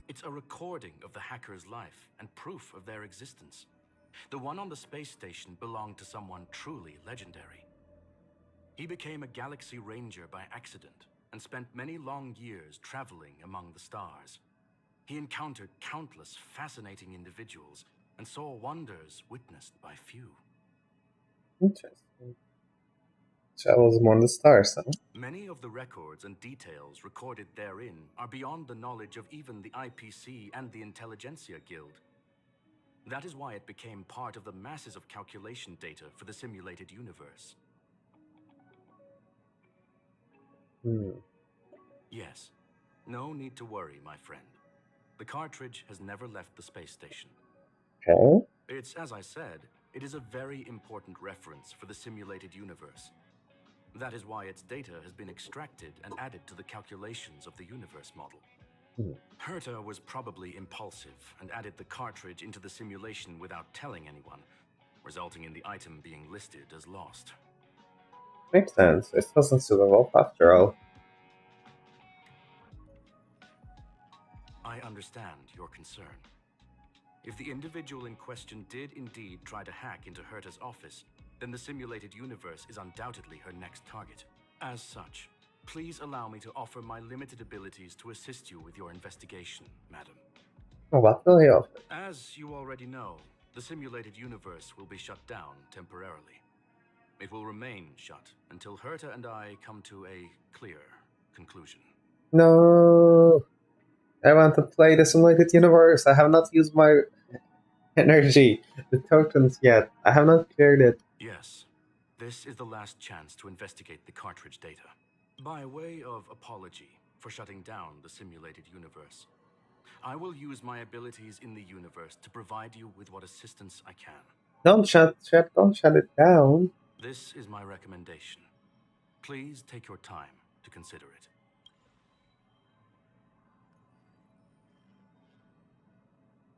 It's a recording of the hacker's life and proof of their existence. The one on the space station belonged to someone truly legendary. He became a Galaxy Ranger by accident and spent many long years traveling among the stars. He encountered countless fascinating individuals and saw wonders witnessed by few. Interesting. Travels among the stars, huh? Many of the records and details recorded therein are beyond the knowledge of even the IPC and the Intelligentsia Guild. That is why it became part of the masses of calculation data for the simulated universe. Yes. No need to worry, my friend. The cartridge has never left the space station. Okay. It's, as I said, it is a very important reference for the simulated universe. That is why its data has been extracted and added to the calculations of the universe model. Herta was probably impulsive and added the cartridge into the simulation without telling anyone, resulting in the item being listed as lost. Makes sense. It wasn't Silverwolf after all. I understand your concern. If the individual in question did indeed try to hack into Herta's office, then the simulated universe is undoubtedly her next target. As such, please allow me to offer my limited abilities to assist you with your investigation, madam. Oh, what will he offer? As you already know, the simulated universe will be shut down temporarily. It will remain shut until Herta and I come to a clear conclusion. No! I want to play the simulated universe. I have not used my energy, the tokens yet. I have not cleared it. Yes, this is the last chance to investigate the cartridge data. By way of apology for shutting down the simulated universe, I will use my abilities in the universe to provide you with what assistance I can. Don't shut it down. This is my recommendation. Please take your time to consider it.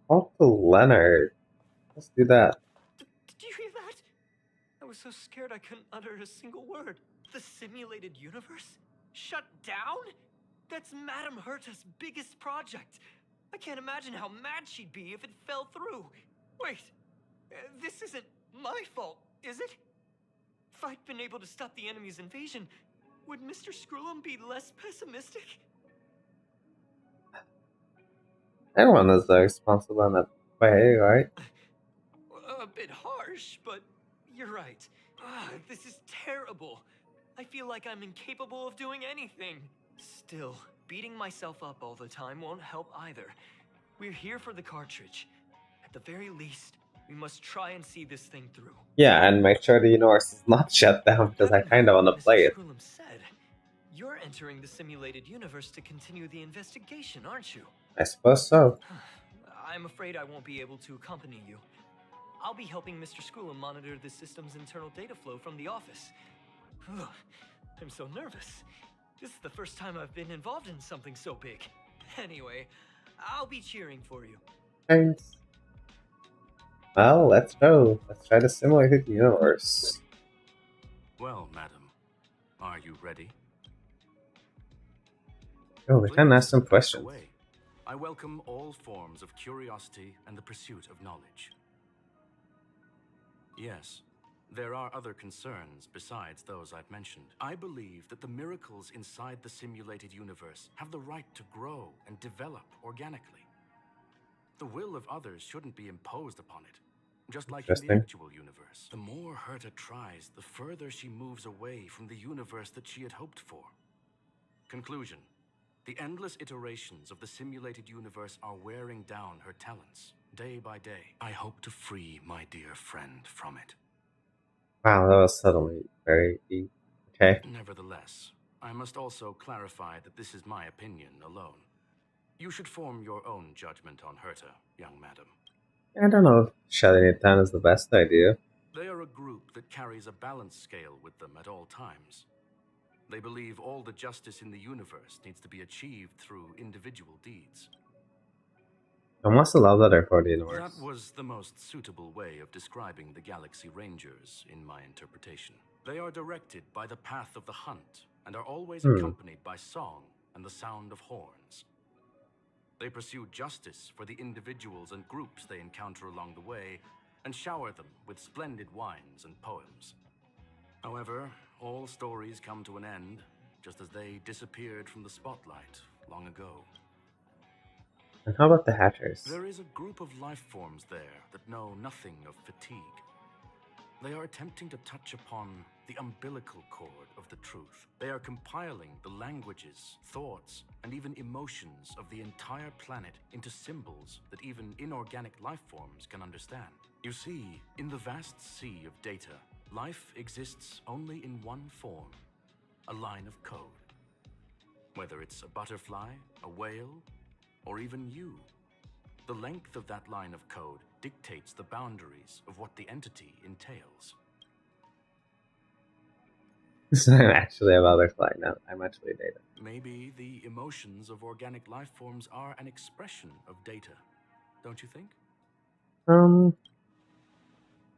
Talk to Leonard. Let's do that. Did you hear that? I was so scared I couldn't utter a single word. The simulated universe? Shut down? That's Madame Herta's biggest project. I can't imagine how mad she'd be if it fell through. Wait, this isn't my fault, is it? If I'd been able to stop the enemy's invasion, would Mr. Skrullum be less pessimistic? Everyone is responsible in a way, right? A bit harsh, but you're right. This is terrible. I feel like I'm incapable of doing anything. Still, beating myself up all the time won't help either. We're here for the cartridge. At the very least, we must try and see this thing through. Yeah, and make sure the universe is not shut down because I kind of want to play it. Mr. Skrullum said, you're entering the simulated universe to continue the investigation, aren't you? I suppose so. I'm afraid I won't be able to accompany you. I'll be helping Mr. Skrullum monitor the system's internal data flow from the office. I'm so nervous. This is the first time I've been involved in something so big. Anyway, I'll be cheering for you. Thanks. Well, let's go. Let's try the simulated universe. Well, madam, are you ready? Oh, we can ask some Ask questions. away. I welcome all forms of curiosity and the pursuit of knowledge. Yes, there are other concerns besides those I've mentioned. I believe that the miracles inside the simulated universe have the right to grow and develop organically. The will of others shouldn't be imposed upon it, just like in the Interesting. actual universe. The more Herta tries, the further she moves away from the universe that she had hoped for. Conclusion. The endless iterations of the simulated universe are wearing down her talents, day by day. I hope to free my dear friend from it. Wow, that was suddenly very deep. Okay. Nevertheless, I must also clarify that this is my opinion alone. You should form your own judgment on Herta, young madam. I don't know if shutting it down is the best idea. They are a group that carries a balance scale with them at all times. They believe all the justice in the universe needs to be achieved through individual deeds. I must have loved that for the universe. That was the most suitable way of describing the Galaxy Rangers, in my interpretation. They are directed by the path of the hunt, and are always accompanied by song and the sound of horns. They pursue justice for the individuals and groups they encounter along the way, and shower them with splendid wines and poems. However, all stories come to an end, just as they disappeared from the spotlight long ago. And how about the Hatters? There is a group of life forms there that know nothing of fatigue. They are attempting to touch upon the umbilical cord of the truth. They are compiling the languages, thoughts, and even emotions of the entire planet into symbols that even inorganic life forms can understand. You see, in the vast sea of data, life exists only in one form, a line of code. Whether it's a butterfly, a whale, or even you, the length of that line of code dictates the boundaries of what the entity entails. So I'm actually a butterfly now. I'm actually data. Maybe the emotions of organic life forms are an expression of data, don't you think?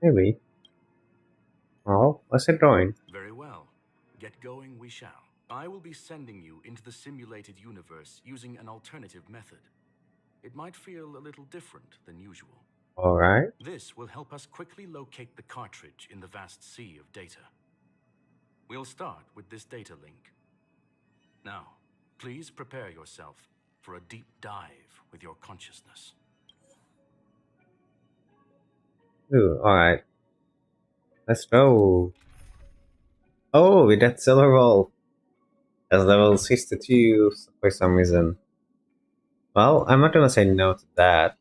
Maybe. Well, let's get going. Very well. Get going we shall. I will be sending you into the simulated universe using an alternative method. It might feel a little different than usual. Alright. This will help us quickly locate the cartridge in the vast sea of data. We'll start with this data link. Now, please prepare yourself for a deep dive with your consciousness. Ooh, alright. Let's go. Oh, we got Silverwolf as level 62 for some reason. Well, I'm not gonna say no to that.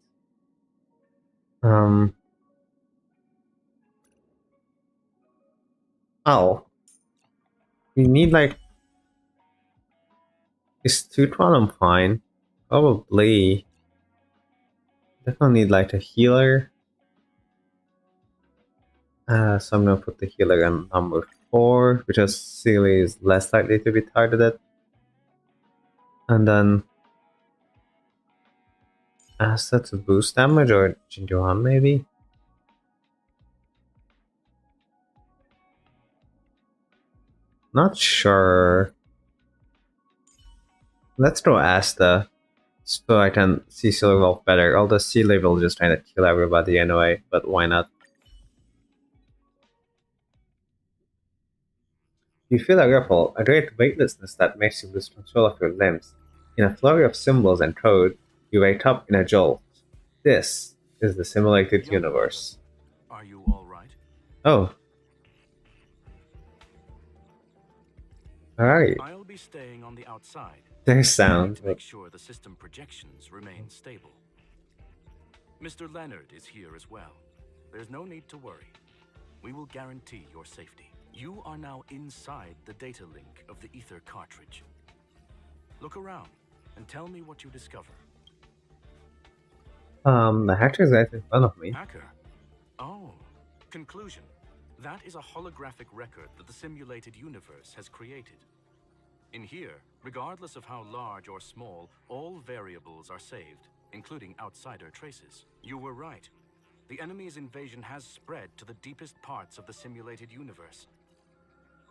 Oh. We need like... Is 2 fine? Probably. Definitely need like a healer. So I'm gonna put the healer on number 4, because Sealy is less likely to be targeted. And then Asta to boost damage, or Jinjuan maybe? Not sure. Let's go Asta, so I can see Silverwolf better. Although Sealy will just try to kill everybody anyway, but why not? You feel a ripple, a great weightlessness that makes you lose control of your limbs. In a flurry of symbols and code, you wake up in a jolt. This is the simulated Young universe. Are you all right? Oh. Alright. I'll be staying on the outside. There's sound. To make sure the system projections remain stable. Mr. Leonard is here as well. There's no need to worry. We will guarantee your safety. You are now inside the data link of the ether cartridge. Look around and tell me what you discover. The hacker's right in front of me. Hacker? Oh, conclusion. That is a holographic record that the simulated universe has created. In here, regardless of how large or small, all variables are saved, including outsider traces. You were right. The enemy's invasion has spread to the deepest parts of the simulated universe.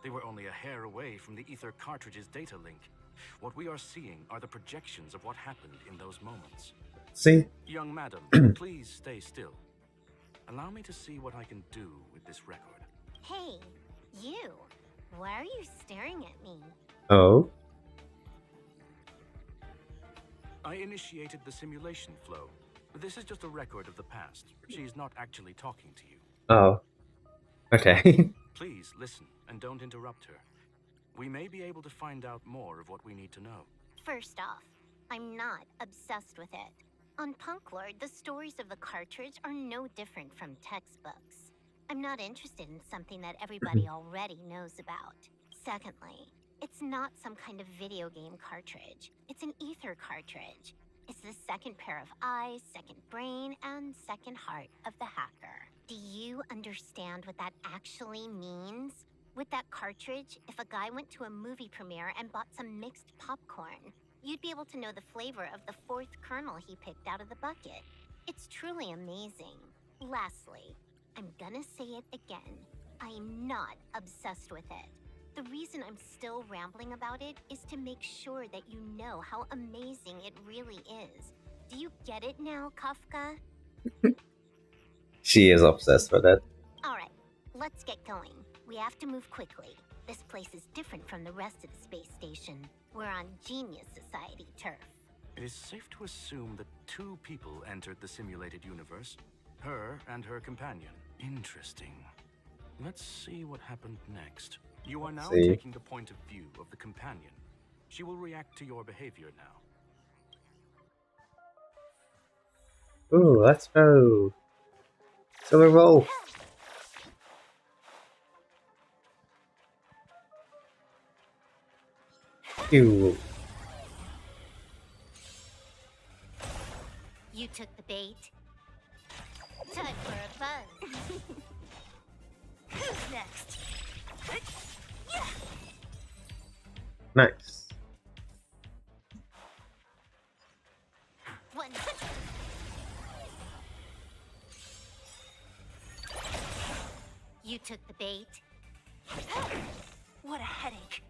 They were only a hair away from the ether cartridge's data link. What we are seeing are the projections of what happened in those moments. See? Young madam, please stay still. Allow me to see what I can do with this record. Hey, you. Why are you staring at me? Oh? I initiated the simulation flow. This is just a record of the past. She's not actually talking to you. Oh. Okay. Please listen and don't interrupt her. We may be able to find out more of what we need to know. First off, I'm not obsessed with it. On Punk Lord, the stories of the cartridge are no different from textbooks. I'm not interested in something that everybody already knows about. Secondly, it's not some kind of video game cartridge. It's an ether cartridge. It's the second pair of eyes, second brain, and second heart of the hacker. Do you understand what that actually means? With that cartridge, if a guy went to a movie premiere and bought some mixed popcorn, you'd be able to know the flavor of the fourth kernel he picked out of the bucket. It's truly amazing. Lastly, I'm gonna say it again. I am not obsessed with it. The reason I'm still rambling about it is to make sure that you know how amazing it really is. Do you get it now, Kafka? She is obsessed with it. Alright, let's get going. We have to move quickly. This place is different from the rest of the space station. We're on Genius Society turf. It is safe to assume that two people entered the simulated universe. Her and her companion. Interesting. Let's see what happened next. You are now taking the point of view of the companion. She will react to your behavior now. Ooh, let's go. Silverwolf. Ew. You took the bait. Time for a buzz. Who's next? Nice. One. You took the bait. What a headache.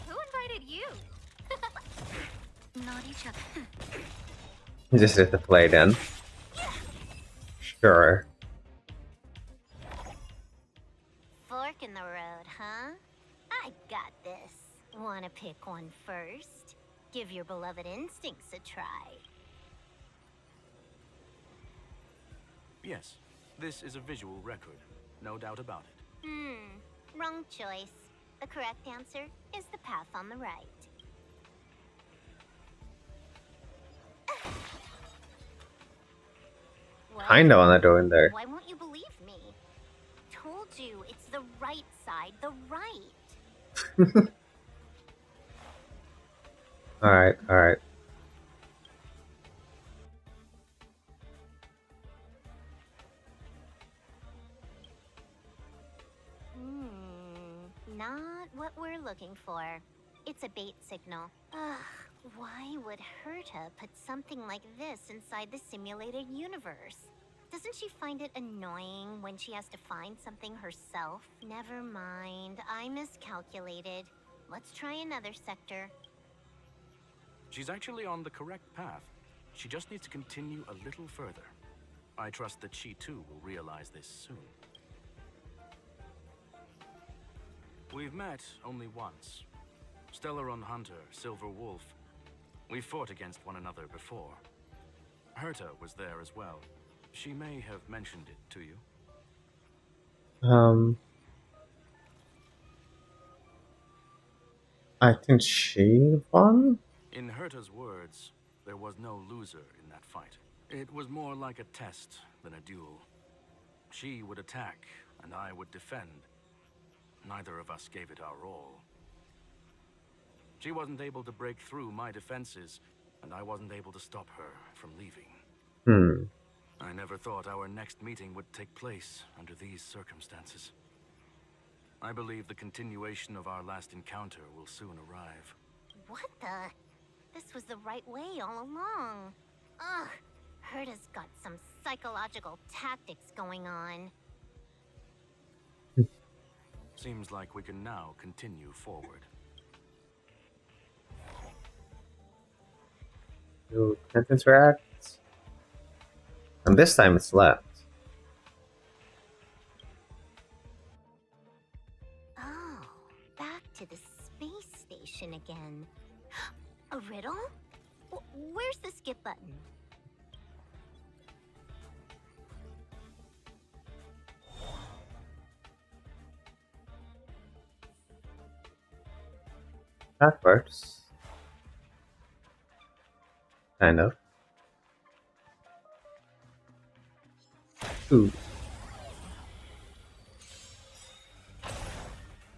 Who invited you? Naughty Chuck. Just hit the play then. Sure. Fork in the road, huh? I got this. Wanna pick one first? Give your beloved instincts a try. Yes, this is a visual record. No doubt about it. Wrong choice. The correct answer is the path on the right. What? Kinda wanna go in there. Why won't you believe me? Told you, it's the right side, the right. Alright, alright. Not what we're looking for. It's a bait signal. Ugh, why would Herta put something like this inside the simulated universe? Doesn't she find it annoying when she has to find something herself? Never mind, I miscalculated. Let's try another sector. She's actually on the correct path. She just needs to continue a little further. I trust that she too will realize this soon. We've met only once. Stellaron Hunter, Silverwolf. We fought against one another before. Herta was there as well. She may have mentioned it to you. I think she won? In Herta's words, there was no loser in that fight. It was more like a test than a duel. She would attack, and I would defend. Neither of us gave it our all. She wasn't able to break through my defenses, and I wasn't able to stop her from leaving. I never thought our next meeting would take place under these circumstances. I believe the continuation of our last encounter will soon arrive. What the? This was the right way all along. Ugh, Herta's got some psychological tactics going on. Seems like we can now continue forward. You can't interact. And this time it's left. Oh, back to the space station again. A riddle? Where's the skip button? That works. Kind of. Ooh.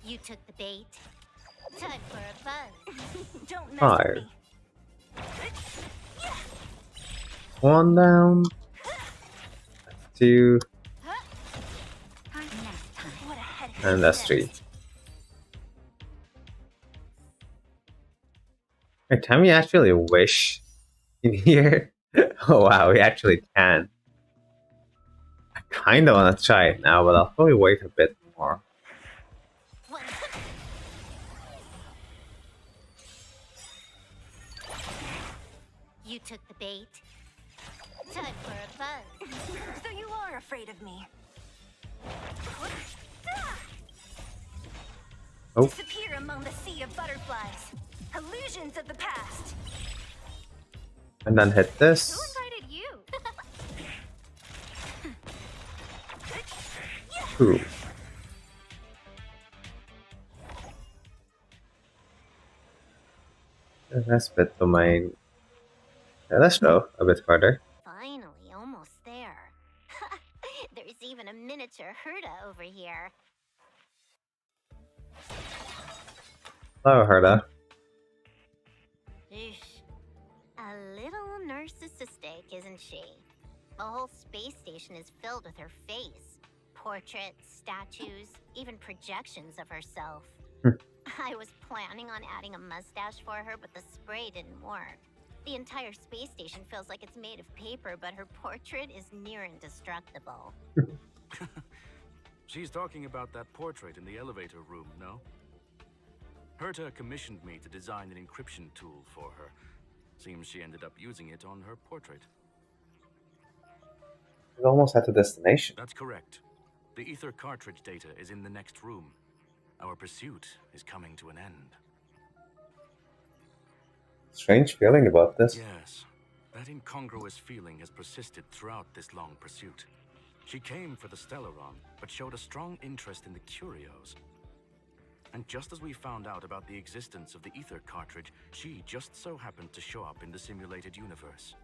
You took the bait. Time for a buzz. Don't mess Fire. with me. One down. That's two. What a headache. And that's three. Wait, can we actually wish in here? Oh wow, we actually can. I kinda wanna try it now, but I'll probably wait a bit more. One. You took the bait. Time for a buzz. So you are afraid of me. Oh. Disappear among the sea of butterflies. Illusions of the past. And then hit Who this. invited you? Ooh. That's a bit domain. Yeah, let's go a bit further. Finally, almost there. There's even a miniature Herta over here. Hello, Herta. Eesh. A little narcissistic, isn't she? The whole space station is filled with her face. Portraits, statues, even projections of herself. I was planning on adding a mustache for her, but the spray didn't work. The entire space station feels like it's made of paper, but her portrait is near indestructible. She's talking about that portrait in the elevator room, no? Herta commissioned me to design an encryption tool for her. Seems she ended up using it on her portrait. We're almost at the destination. That's correct. The ether cartridge data is in the next room. Our pursuit is coming to an end. Strange feeling about this. Yes, that incongruous feeling has persisted throughout this long pursuit. She came for the Stellaron, but showed a strong interest in the curios. And just as we found out about the existence of the ether cartridge, she just so happened to show up in the simulated universe.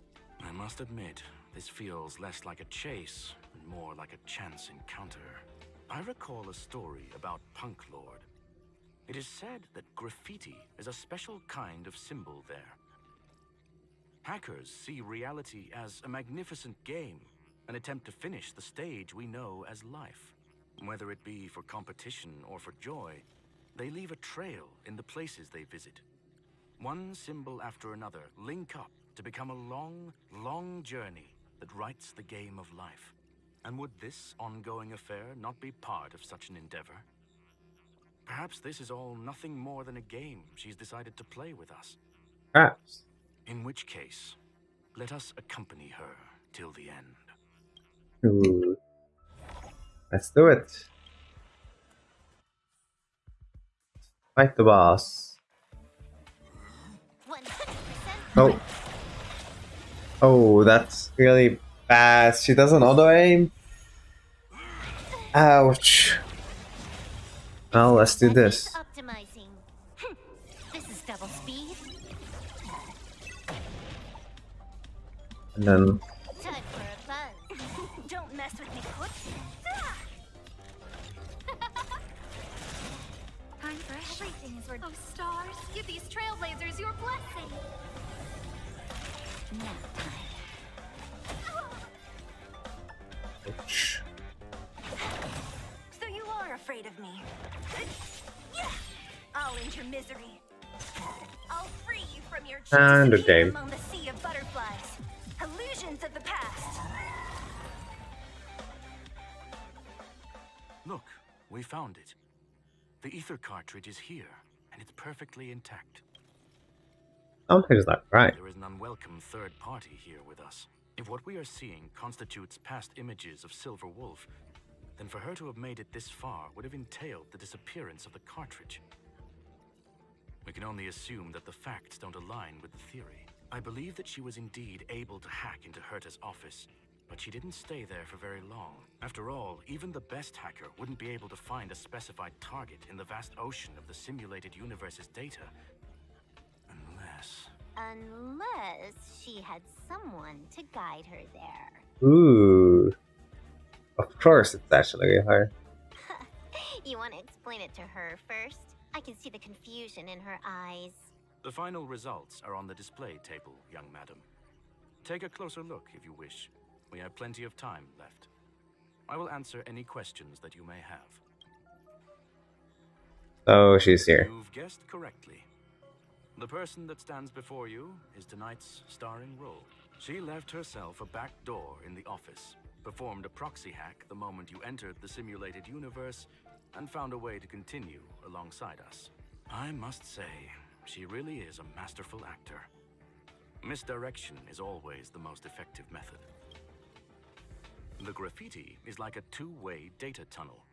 I must admit, this feels less like a chase and more like a chance encounter. I recall a story about Punk Lord. It is said that graffiti is a special kind of symbol there. Hackers see reality as a magnificent game, an attempt to finish the stage we know as life. Whether it be for competition or for joy, they leave a trail in the places they visit. One symbol after another link up to become a long, long journey that writes the game of life. And would this ongoing affair not be part of such an endeavor? Perhaps this is all nothing more than a game she's decided to play with us. Perhaps. In which case, let us accompany her till the end. Ooh. Let's do it. Fight the boss. 100%. Oh. Oh, that's really bad. She doesn't auto aim. Ouch. Well, let's do this. Optimizing. This is double speed. And then Time for a buzz. Don't mess with me, Put. Time for everything is worth. Oh, stars, give these trailblazers your blessing. ouch. So you are afraid of me. I'll end your misery. I'll free you from your And the Disappeared game. among the sea of butterflies. Illusions of the past. Look, we found it. The ether cartridge is here, and it's perfectly intact. Something's not right. There is an unwelcome third party here with us. If what we are seeing constitutes past images of Silverwolf, then for her to have made it this far would have entailed the disappearance of the cartridge. We can only assume that the facts don't align with the theory. I believe that she was indeed able to hack into Herta's office, but she didn't stay there for very long. After all, even the best hacker wouldn't be able to find a specified target in the vast ocean of the simulated universe's data. Unless she had someone to guide her there. Ooh. Of course it's actually her. You want to explain it to her first? I can see the confusion in her eyes. The final results are on the display table, young madam. Take a closer look if you wish. We have plenty of time left. I will answer any questions that you may have. So she's here. You've guessed correctly. The person that stands before you is tonight's starring role. She left herself a back door in the office, performed a proxy hack the moment you entered the simulated universe, and found a way to continue alongside us. I must say, she really is a masterful actor. Misdirection is always the most effective method. The graffiti is like a two-way data tunnel.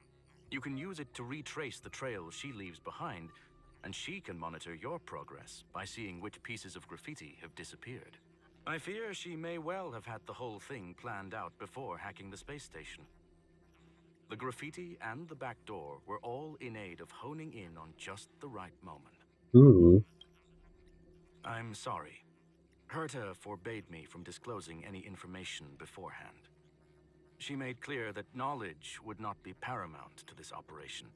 You can use it to retrace the trail she leaves behind, and she can monitor your progress by seeing which pieces of graffiti have disappeared. I fear she may well have had the whole thing planned out before hacking the space station. The graffiti and the back door were all in aid of honing in on just the right moment. Ooh. I'm sorry. Herta forbade me from disclosing any information beforehand. She made clear that knowledge would not be paramount to this operation,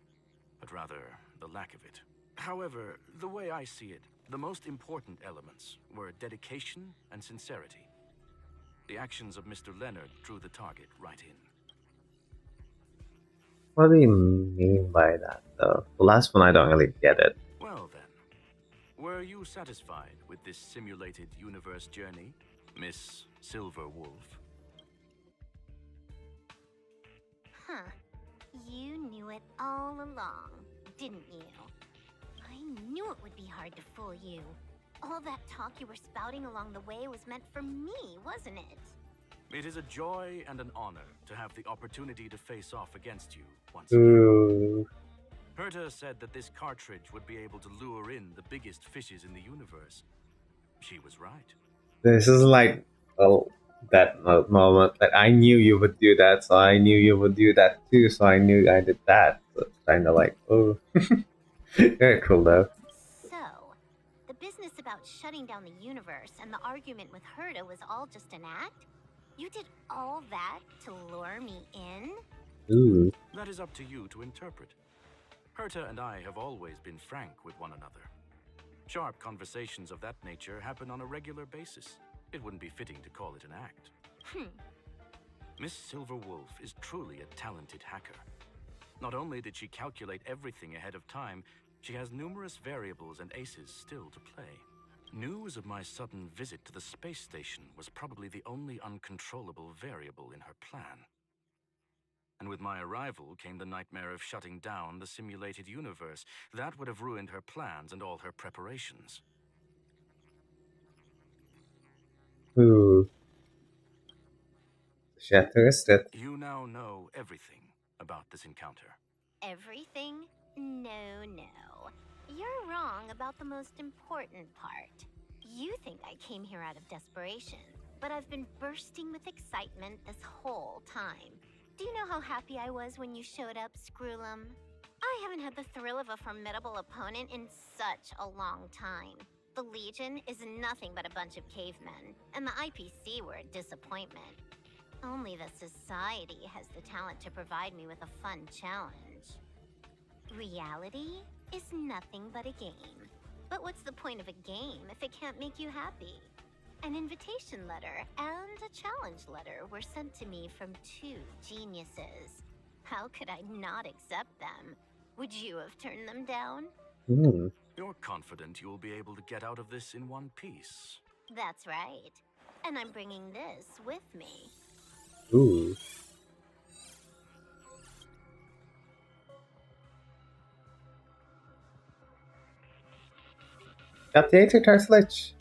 but rather the lack of it. However, the way I see it, the most important elements were dedication and sincerity. The actions of Mr. Leonard drew the target right in. What do you mean by that, though? The last one I don't really get it. Well then, were you satisfied with this simulated universe journey, Miss Silverwolf? Huh. You knew it all along, didn't you? I knew it would be hard to fool you. All that talk you were spouting along the way was meant for me, wasn't it? It is a joy and an honor to have the opportunity to face off against you once again. Ooh. Herta said that this cartridge would be able to lure in the biggest fishes in the universe. She was right. This is like that moment. Like, I knew you would do that, so I knew you would do that too, so I knew I did that. So it's kind of like, oh. Very cool, though. So, the business about shutting down the universe and the argument with Herta was all just an act? You did all that to lure me in? Ooh. That is up to you to interpret. Herta and I have always been frank with one another. Sharp conversations of that nature happen on a regular basis. It wouldn't be fitting to call it an act. Miss Silverwolf is truly a talented hacker. Not only did she calculate everything ahead of time, she has numerous variables and aces still to play. News of my sudden visit to the space station was probably the only uncontrollable variable in her plan. And with my arrival came the nightmare of shutting down the simulated universe. That would have ruined her plans and all her preparations. Ooh. She had to risk it. You now know everything about this encounter. Everything? No, no. You're wrong about the most important part. You think I came here out of desperation, but I've been bursting with excitement this whole time. Do you know how happy I was when you showed up, Screwlum? I haven't had the thrill of a formidable opponent in such a long time. The Legion is nothing but a bunch of cavemen, and the IPC were a disappointment. Only the Society has the talent to provide me with a fun challenge. Reality is nothing but a game. But what's the point of a game if it can't make you happy? An invitation letter and a challenge letter were sent to me from two geniuses. How could I not accept them? Would you have turned them down? Hmm. You're confident you'll be able to get out of this in one piece. That's right. And I'm bringing this with me. Ooh. Got the 8 cartilage.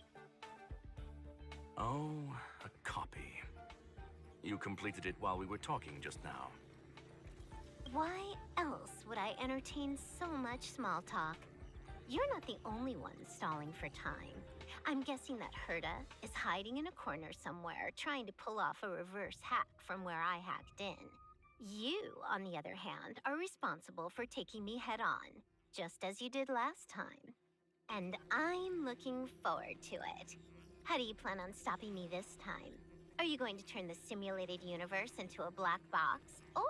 Oh, a copy. You completed it while we were talking just now. Why else would I entertain so much small talk? You're not the only one stalling for time. I'm guessing that Herta is hiding in a corner somewhere, trying to pull off a reverse hack from where I hacked in. You, on the other hand, are responsible for taking me head on, just as you did last time. And I'm looking forward to it. How do you plan on stopping me this time? Are you going to turn the simulated universe into a black box? Or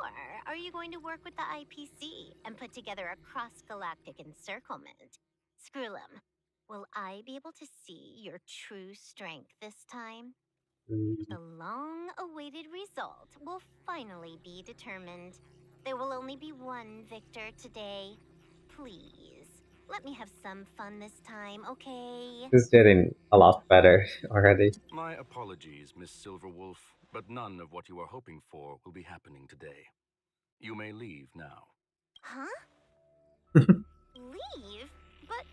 are you going to work with the IPC and put together a cross-galactic encirclement? Screw'em, will I be able to see your true strength this time? The long-awaited result will finally be determined. There will only be one victor today. Please, let me have some fun this time, okay? This is getting a lot better already. My apologies, Miss Silverwolf, but none of what you are hoping for will be happening today. You may leave now. Huh? Leave? But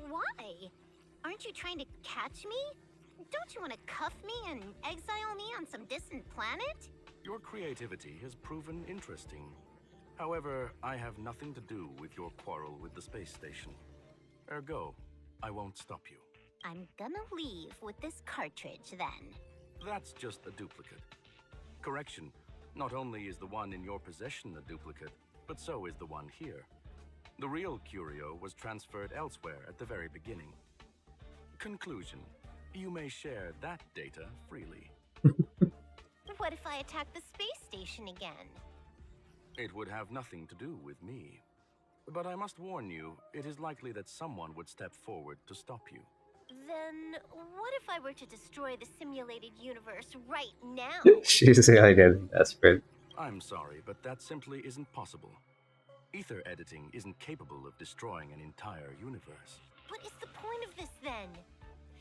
why? Aren't you trying to catch me? Don't you want to cuff me and exile me on some distant planet? Your creativity has proven interesting. However, I have nothing to do with your quarrel with the space station. Ergo, I won't stop you. I'm gonna leave with this cartridge then. That's just a duplicate. Correction, not only is the one in your possession a duplicate, but so is the one here. The real curio was transferred elsewhere at the very beginning. Conclusion, you may share that data freely. What if I attack the space station again? It would have nothing to do with me. But I must warn you, it is likely that someone would step forward to stop you. Then what if I were to destroy the simulated universe right now? She's really getting desperate. I'm sorry, but that simply isn't possible. Ether editing isn't capable of destroying an entire universe. What is the point of this then?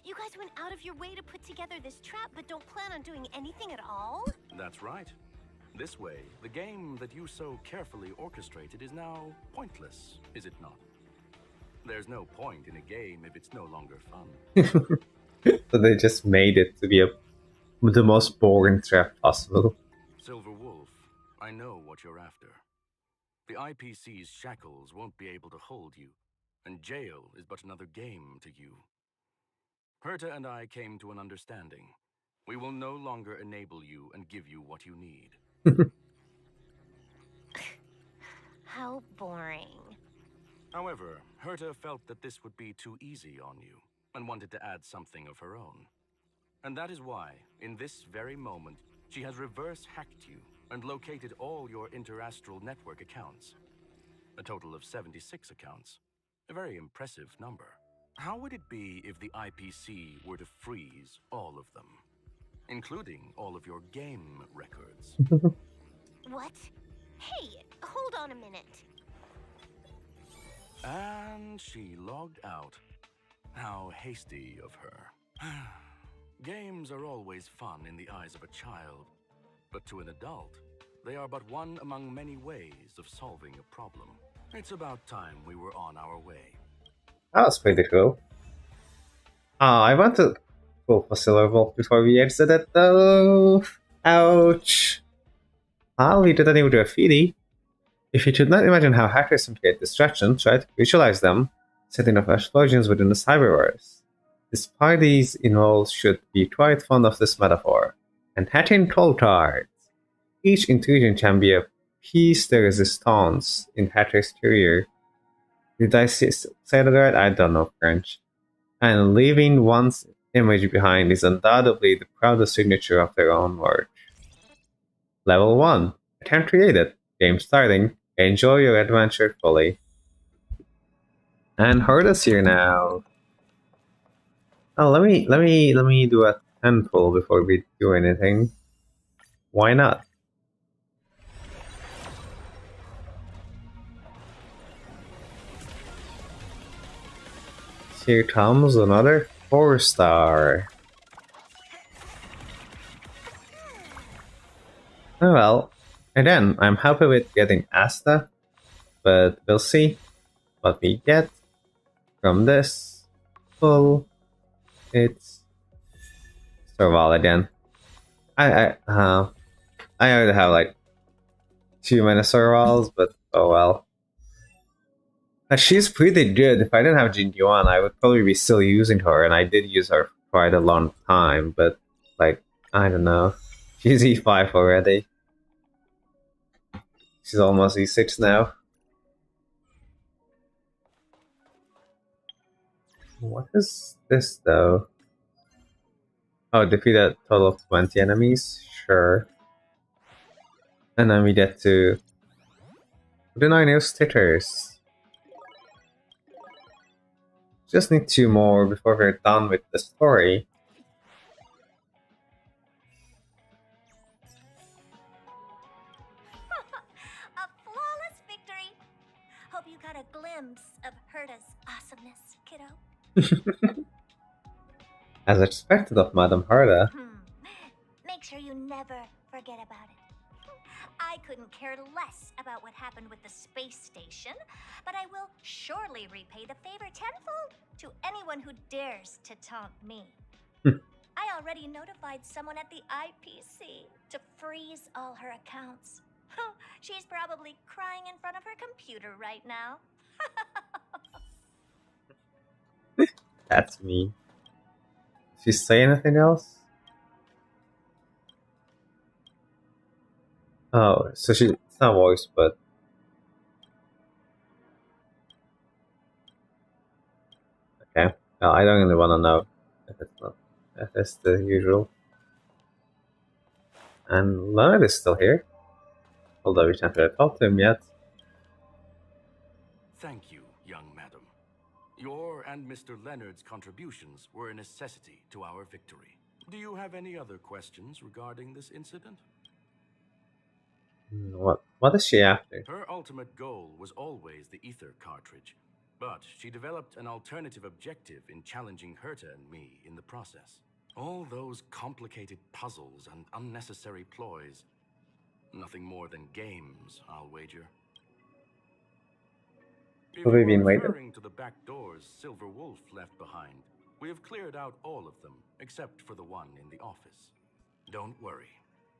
You guys went out of your way to put together this trap but don't plan on doing anything at all? That's right. This way, the game that you so carefully orchestrated is now pointless, is it not? There's no point in a game if it's no longer fun. So they just made it to be the most boring trap possible. Silverwolf, I know what you're after. The IPC's shackles won't be able to hold you, and jail is but another game to you. Herta and I came to an understanding. We will no longer enable you and give you what you need. How boring. However, Herta felt that this would be too easy on you, and wanted to add something of her own. And that is why, in this very moment, she has reverse-hacked you and located all your interastral network accounts. A total of 76 accounts. A very impressive number. How would it be if the IPC were to freeze all of them? Including all of your game records. What? Hey, hold on a minute. And she logged out. How hasty of her. Games are always fun in the eyes of a child, but to an adult, they are but one among many ways of solving a problem. It's about time we were on our way. That was pretty cool. I want to go for Silverwolf before we exit it though. Ouch. We did a new graffiti. If you should not imagine how hackers create distractions, try to visualize them, setting off explosions within the cyberverse. These parties involved should be quite fond of this metaphor. And hatching troll cards. Each intrusion can be a piece de resistance in Hatcher's career. Did I say that right? I don't know French. And leaving one's image behind is undoubtedly the proudest signature of their own work. Level 1. Attempt created. Game starting. Enjoy your adventure fully. And Herta's here now. Oh, let me do a 10 pull before we do anything. Why not? Here comes another 4-star. Oh well. Again, I'm happy with getting Asta, but we'll see what we get from this pull. It's Serval again. I already have like too many Servals, but oh well. She's pretty good. If I didn't have Jin Yuan, I would probably be still using her, and I did use her for quite a long time, but like, I don't know. She's E5 already. She's almost E6 now. What is this though? Oh, defeat a total of 20 enemies? Sure. And then we get to 49 new stickers. Just need 2 more before we're done with the story. A flawless victory! Hope you got a glimpse of Herta's awesomeness, kiddo. As expected of Madame Herta. Make sure you never forget about it. I couldn't care less about what happened with the space station, but I will surely repay the favor tenfold to anyone who dares to taunt me. I already notified someone at the IPC to freeze all her accounts. She's probably crying in front of her computer right now. That's me. Did she say anything else? Oh, so it's not voice, but... Okay. Well, I don't really want to know if it's not. If it's the usual. And Leonard is still here. Although we can't really talk to him yet. Thank you, young madam. Your and Mr. Leonard's contributions were a necessity to our victory. Do you have any other questions regarding this incident? What is she after? Her ultimate goal was always the ether cartridge, but she developed an alternative objective in challenging Herta and me in the process. All those complicated puzzles and unnecessary ploys. Nothing more than games, I'll wager. If Have we you been are waiting? referring to the back doors Silverwolf left behind, we have cleared out all of them, except for the one in the office. Don't worry.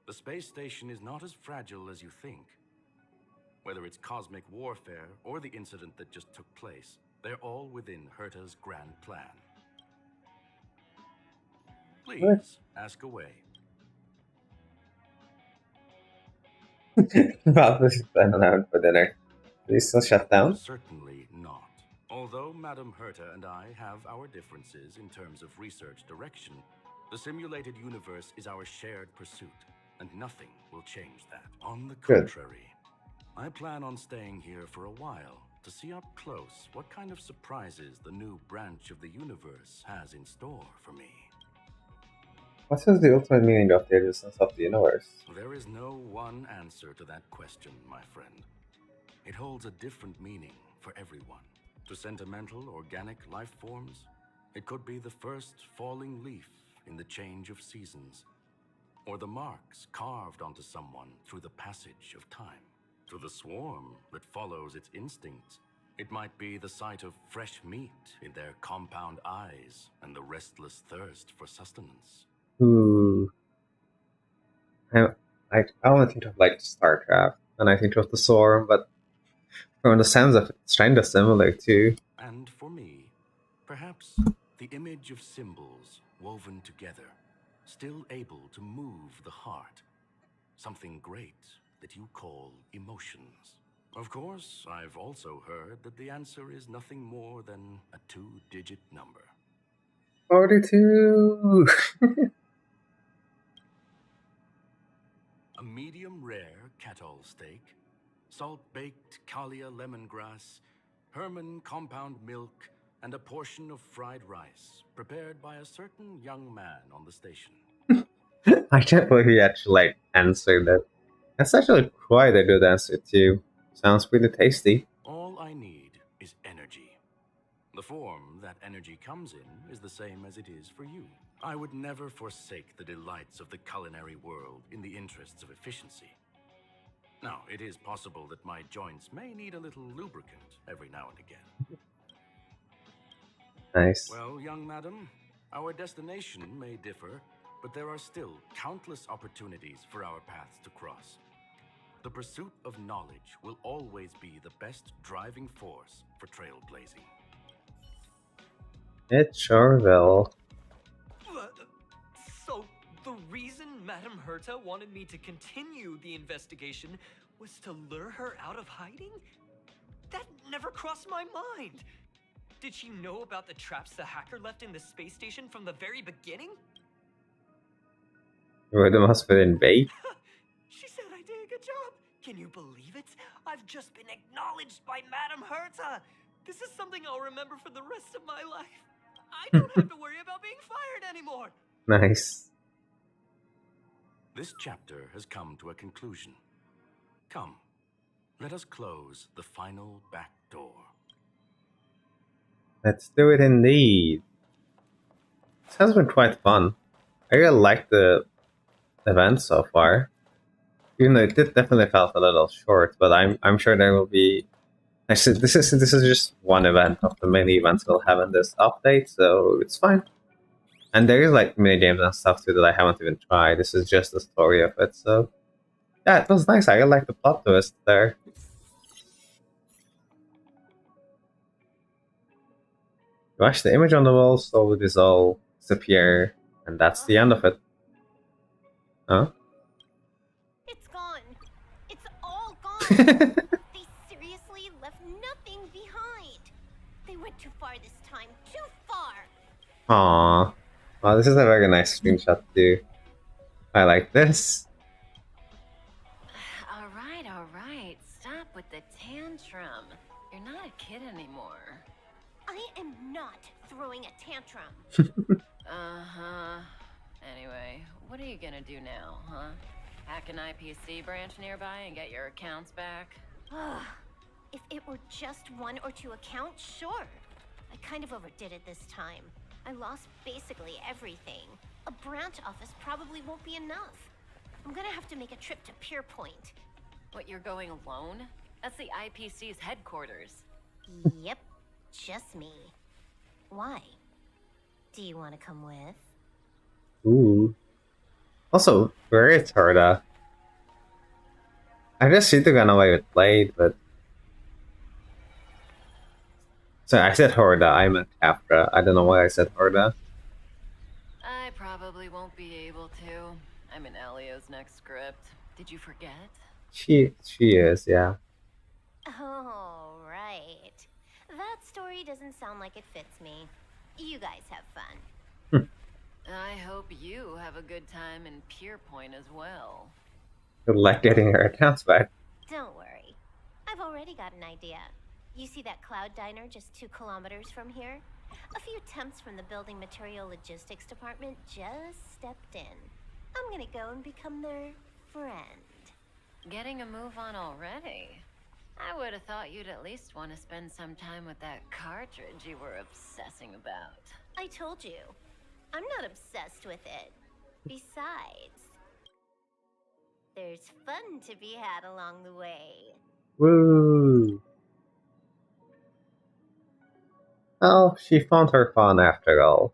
The space station is not as fragile as you think. Whether it's cosmic warfare or the incident that just took place, they're all within Herta's grand plan. Please, ask away. Well, this is done out for dinner. Are you still shut down? Certainly not. Although Madame Herta and I have our differences in terms of research direction, the simulated universe is our shared pursuit, and nothing will change that. On the Good. contrary, I plan on staying here for a while to see up close what kind of surprises the new branch of the universe has in store for me. What is the ultimate meaning of the existence of the universe? There is no one answer to that question, my friend. It holds a different meaning for everyone. To sentimental, organic life forms, it could be the first falling leaf in the change of seasons, or the marks carved onto someone through the passage of time. To the swarm that follows its instincts, it might be the sight of fresh meat in their compound eyes and the restless thirst for sustenance. Ooh. I only think of like StarCraft, and I think of the Swarm, but from the sounds of it, it's kind of similar too. And for me, perhaps the image of symbols woven together, still able to move the heart. Something great that you call emotions. Of course, I've also heard that the answer is nothing more than a 2-digit number. 42! A medium rare cattle steak, salt-baked Kalia lemongrass, Herman compound milk, and a portion of fried rice, prepared by a certain young man on the station. I can't believe he actually like answered that. That's actually quite a good answer too. Sounds pretty tasty. All I need is energy. The form that energy comes in is the same as it is for you. I would never forsake the delights of the culinary world in the interests of efficiency. Now, it is possible that my joints may need a little lubricant every now and again. Nice. Well, young madam, our destination may differ, but there are still countless opportunities for our paths to cross. The pursuit of knowledge will always be the best driving force for trailblazing. It sure will. So, the reason Madame Herta wanted me to continue the investigation was to lure her out of hiding? That never crossed my mind. Did she know about the traps the hacker left in the space station from the very beginning? Would have must have been bait. She said I did a good job. Can you believe it? I've just been acknowledged by Madame Herta. This is something I'll remember for the rest of my life. I don't have to worry about being fired anymore. Nice. This chapter has come to a conclusion. Come, let us close the final back door. Let's do it indeed. This has been quite fun. I really like the event so far. Even though it definitely felt a little short, but I'm sure there will be. Actually, this is just one event of the many events we'll have in this update, so it's fine. And there is like mini games and stuff too that I haven't even tried. This is just the story of it, so yeah, it was nice. I really like the plot twist there. Watch the image on the wall slowly dissolve, disappear, and that's the end of it. Huh? It's gone. It's all gone. They seriously left nothing behind. They went too far this time. Too far. Aww. Wow, this is a very nice screenshot too. I like this. All right. Stop with the tantrum. You're not a kid anymore. I am not throwing a tantrum. Uh-huh. Anyway, what are you gonna do now, huh? Hack an IPC branch nearby and get your accounts back? If it were just 1 or 2 accounts, sure. I kind of overdid it this time. I lost basically everything. A branch office probably won't be enough. I'm gonna have to make a trip to Pier Point. What, you're going alone? That's the IPC's headquarters. Yep, just me. Why? Do you want to come with? Ooh. Also, where is Herta? I guess she took run away with Blade, but... So I said Horda, I meant Capra. I don't know why I said Horda. I probably won't be able to. I'm in Elio's next script. Did you forget? She is, yeah. Oh, right. That story doesn't sound like it fits me. You guys have fun. I hope you have a good time in Pier Point as well. Good luck getting her accounts back. Don't worry. I've already got an idea. You see that cloud diner just 2 kilometers from here? A few temps from the building material logistics department just stepped in. I'm gonna go and become their friend. Getting a move on already? I would have thought you'd at least want to spend some time with that cartridge you were obsessing about. I told you. I'm not obsessed with it. Besides, there's fun to be had along the way. Woo! Oh, she found her fun after all.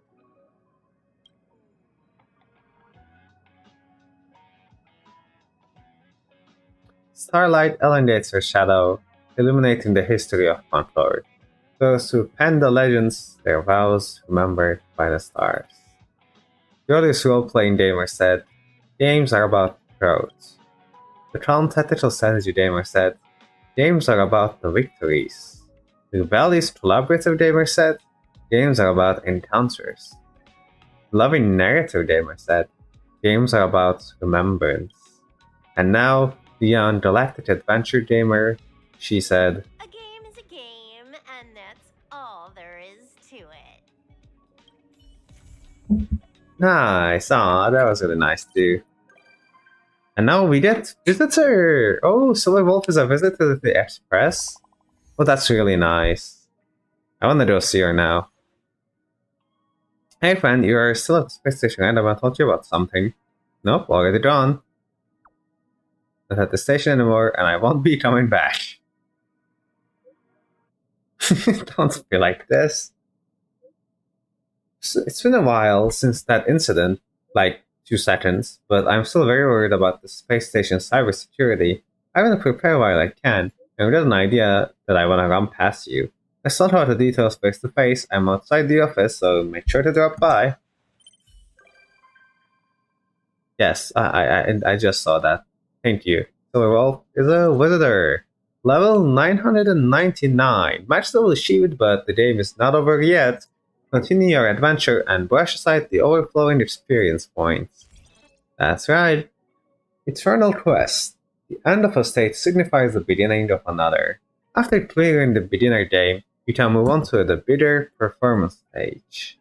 Starlight elongates her shadow, illuminating the history of Concord. Those who pen the legends, their vows remembered by the stars. The earliest role-playing gamer said, games are about growth. The Crown Tactical Strategy gamer said, games are about the victories. The Valley's Collaborative gamer said, games are about encounters. The Loving Narrative gamer said, games are about remembrance. And now, Beyond Galactic Adventure gamer, she said, A game is a game, and that's all there is to it. nice, aw, that was really nice too. And now we get visitor! Oh, Silverwolf is a visitor to the Express? Oh, that's really nice. I wanna go see her now. Hey friend, you are still at the space station and I want to talk to you about something. Nope, already gone. Not at the station anymore and I won't be coming back. Don't be like this. It's been a while since that incident, like 2 seconds, but I'm still very worried about the space station's cybersecurity. I want to prepare while I can, and we got an idea that I want to run past you. I sort out the details face to face. I'm outside the office, so make sure to drop by. Yes, I just saw that. Thank you. Silverwolf is a visitor. Level 999. Match still achieved, but the game is not over yet. Continue your adventure and brush aside the overflowing experience points. That's right. Eternal Quest. The end of a stage signifies the beginning of another. After clearing the beginner game, you can move on to the bigger performance stage.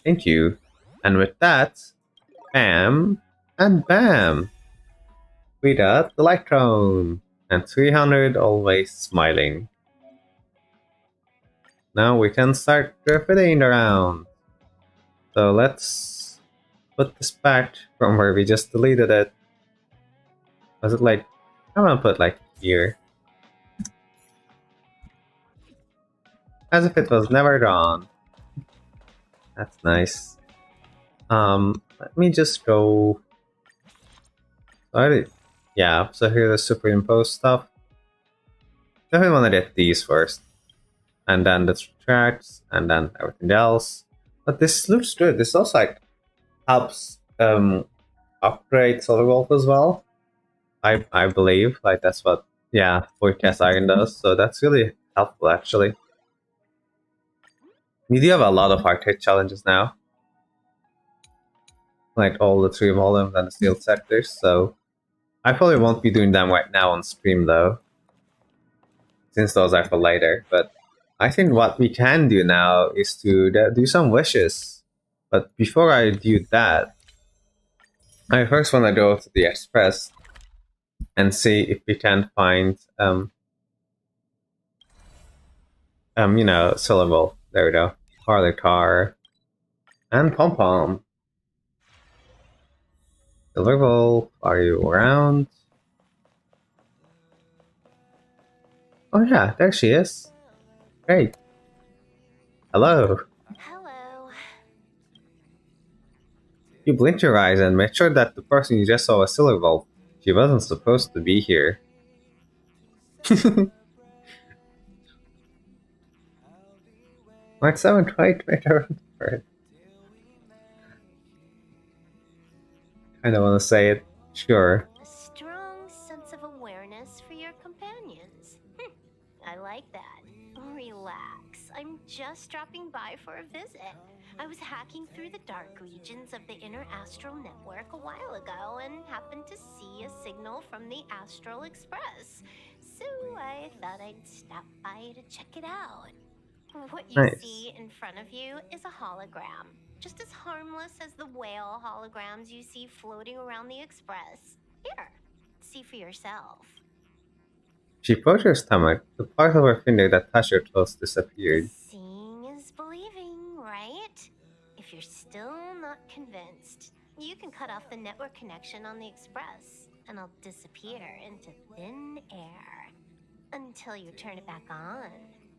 Thank you. And with that, bam and bam! We got the Electron, and 300 always smiling. Now we can start graffitiing around. So let's put this back from where we just deleted it. Was it like, I'm gonna put like here. As if it was never gone. That's nice. Let me just go. Yeah, so here's the superimpose stuff. Definitely want to get these first. And then the tracks, and then everything else. But this looks good. This also like helps upgrade Silverwolf as well. I believe. Like that's what Void Cast Iron does. So that's really helpful actually. We do have a lot of arcade challenges now. Like all the 3 volumes and the sealed sectors, so I probably won't be doing them right now on stream though. Since those are for later, but I think what we can do now is to do some wishes. But before I do that, I first want to go to the Express and see if we can find, Silverwolf. There we go. Harley Car. And Pom Pom. Silverwolf, are you around? Oh yeah, there she is. Great. Hello. Hello. You blinked your eyes and made sure that the person you just saw was Silverwolf. She wasn't supposed to be here. Like 7 right around for it. Kinda wanna say it. Sure. A strong sense of awareness for your companions. I like that. Relax. I'm just dropping by for a visit. I was hacking through the dark regions of the inner astral network a while ago and happened to see a signal from the Astral Express. So I thought I'd stop by to check it out. What you Nice. see in front of you is a hologram. Just as harmless as the whale holograms you see floating around the Express. Here, see for yourself. She poked her stomach. The part of her finger that touched her clothes disappeared. Seeing is believing, right? If you're still not convinced, you can cut off the network connection on the Express, and I'll disappear into thin air. Until you turn it back on,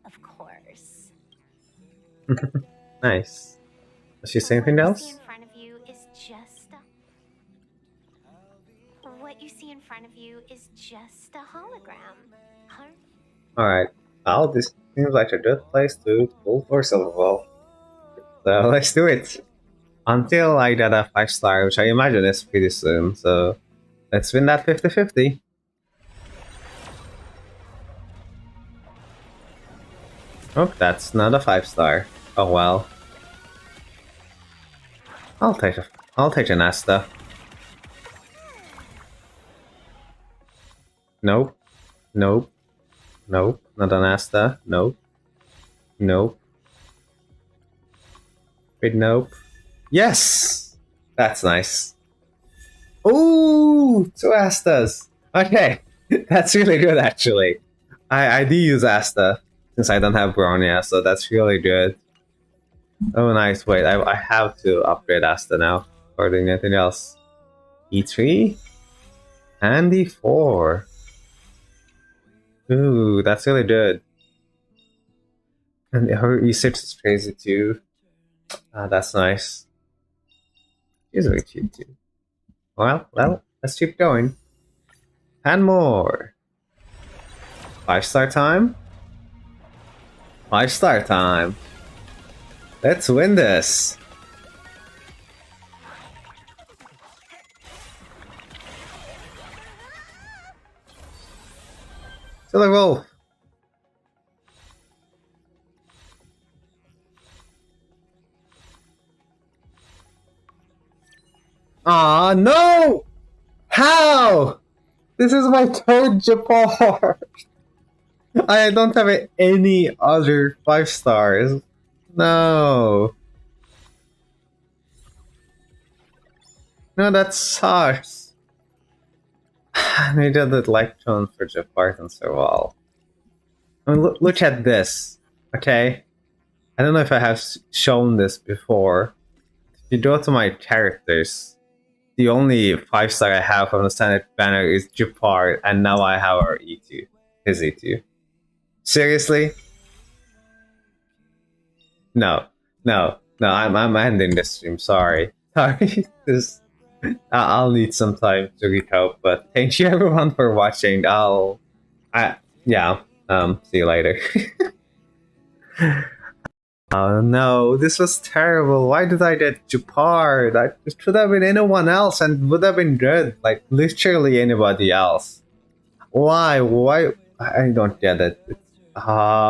of course. Nice. Does she say anything What you see else? in front of you is just what you see in front of you is just a hologram. Alright. Well, this seems like a good place to pull for Silverwolf. So let's do it. Until I get a 5-star, which I imagine is pretty soon. So let's win that 50-50. Oh, that's not a 5-star. Oh well. I'll take an Asta. Nope. Nope. Nope. Not an Asta. Nope. Nope. Wait, nope. Yes! That's nice. Ooh! 2 Astas! Okay. That's really good actually. I do use Asta. since I don't have Bronya, so that's really good. Oh, nice. Wait, I have to upgrade Asta now. Or doing anything else. E3 and E4. Ooh, that's really good. And her E6 is crazy too. That's nice. She's really cute too. Well, let's keep going. And more. 5-star time? 5-star time. Let's win this. Silverwolf. Aw, no! How? This is my third Japar. I don't have any other 5 stars. No. No, that sucks. I needed the Electron for Japar and so well. I mean, look at this. Okay? I don't know if I have shown this before. If you go to my characters, the only 5-star I have from the standard banner is Japar, and now I have our E2. His E2. Seriously? No, I'm ending this stream. Sorry. I'll need some time to recoup, but thank you everyone for watching. See you later. Oh no, this was terrible. Why did I get Japar? That it should have been anyone else and would have been good. Like literally anybody else. Why? I don't get it.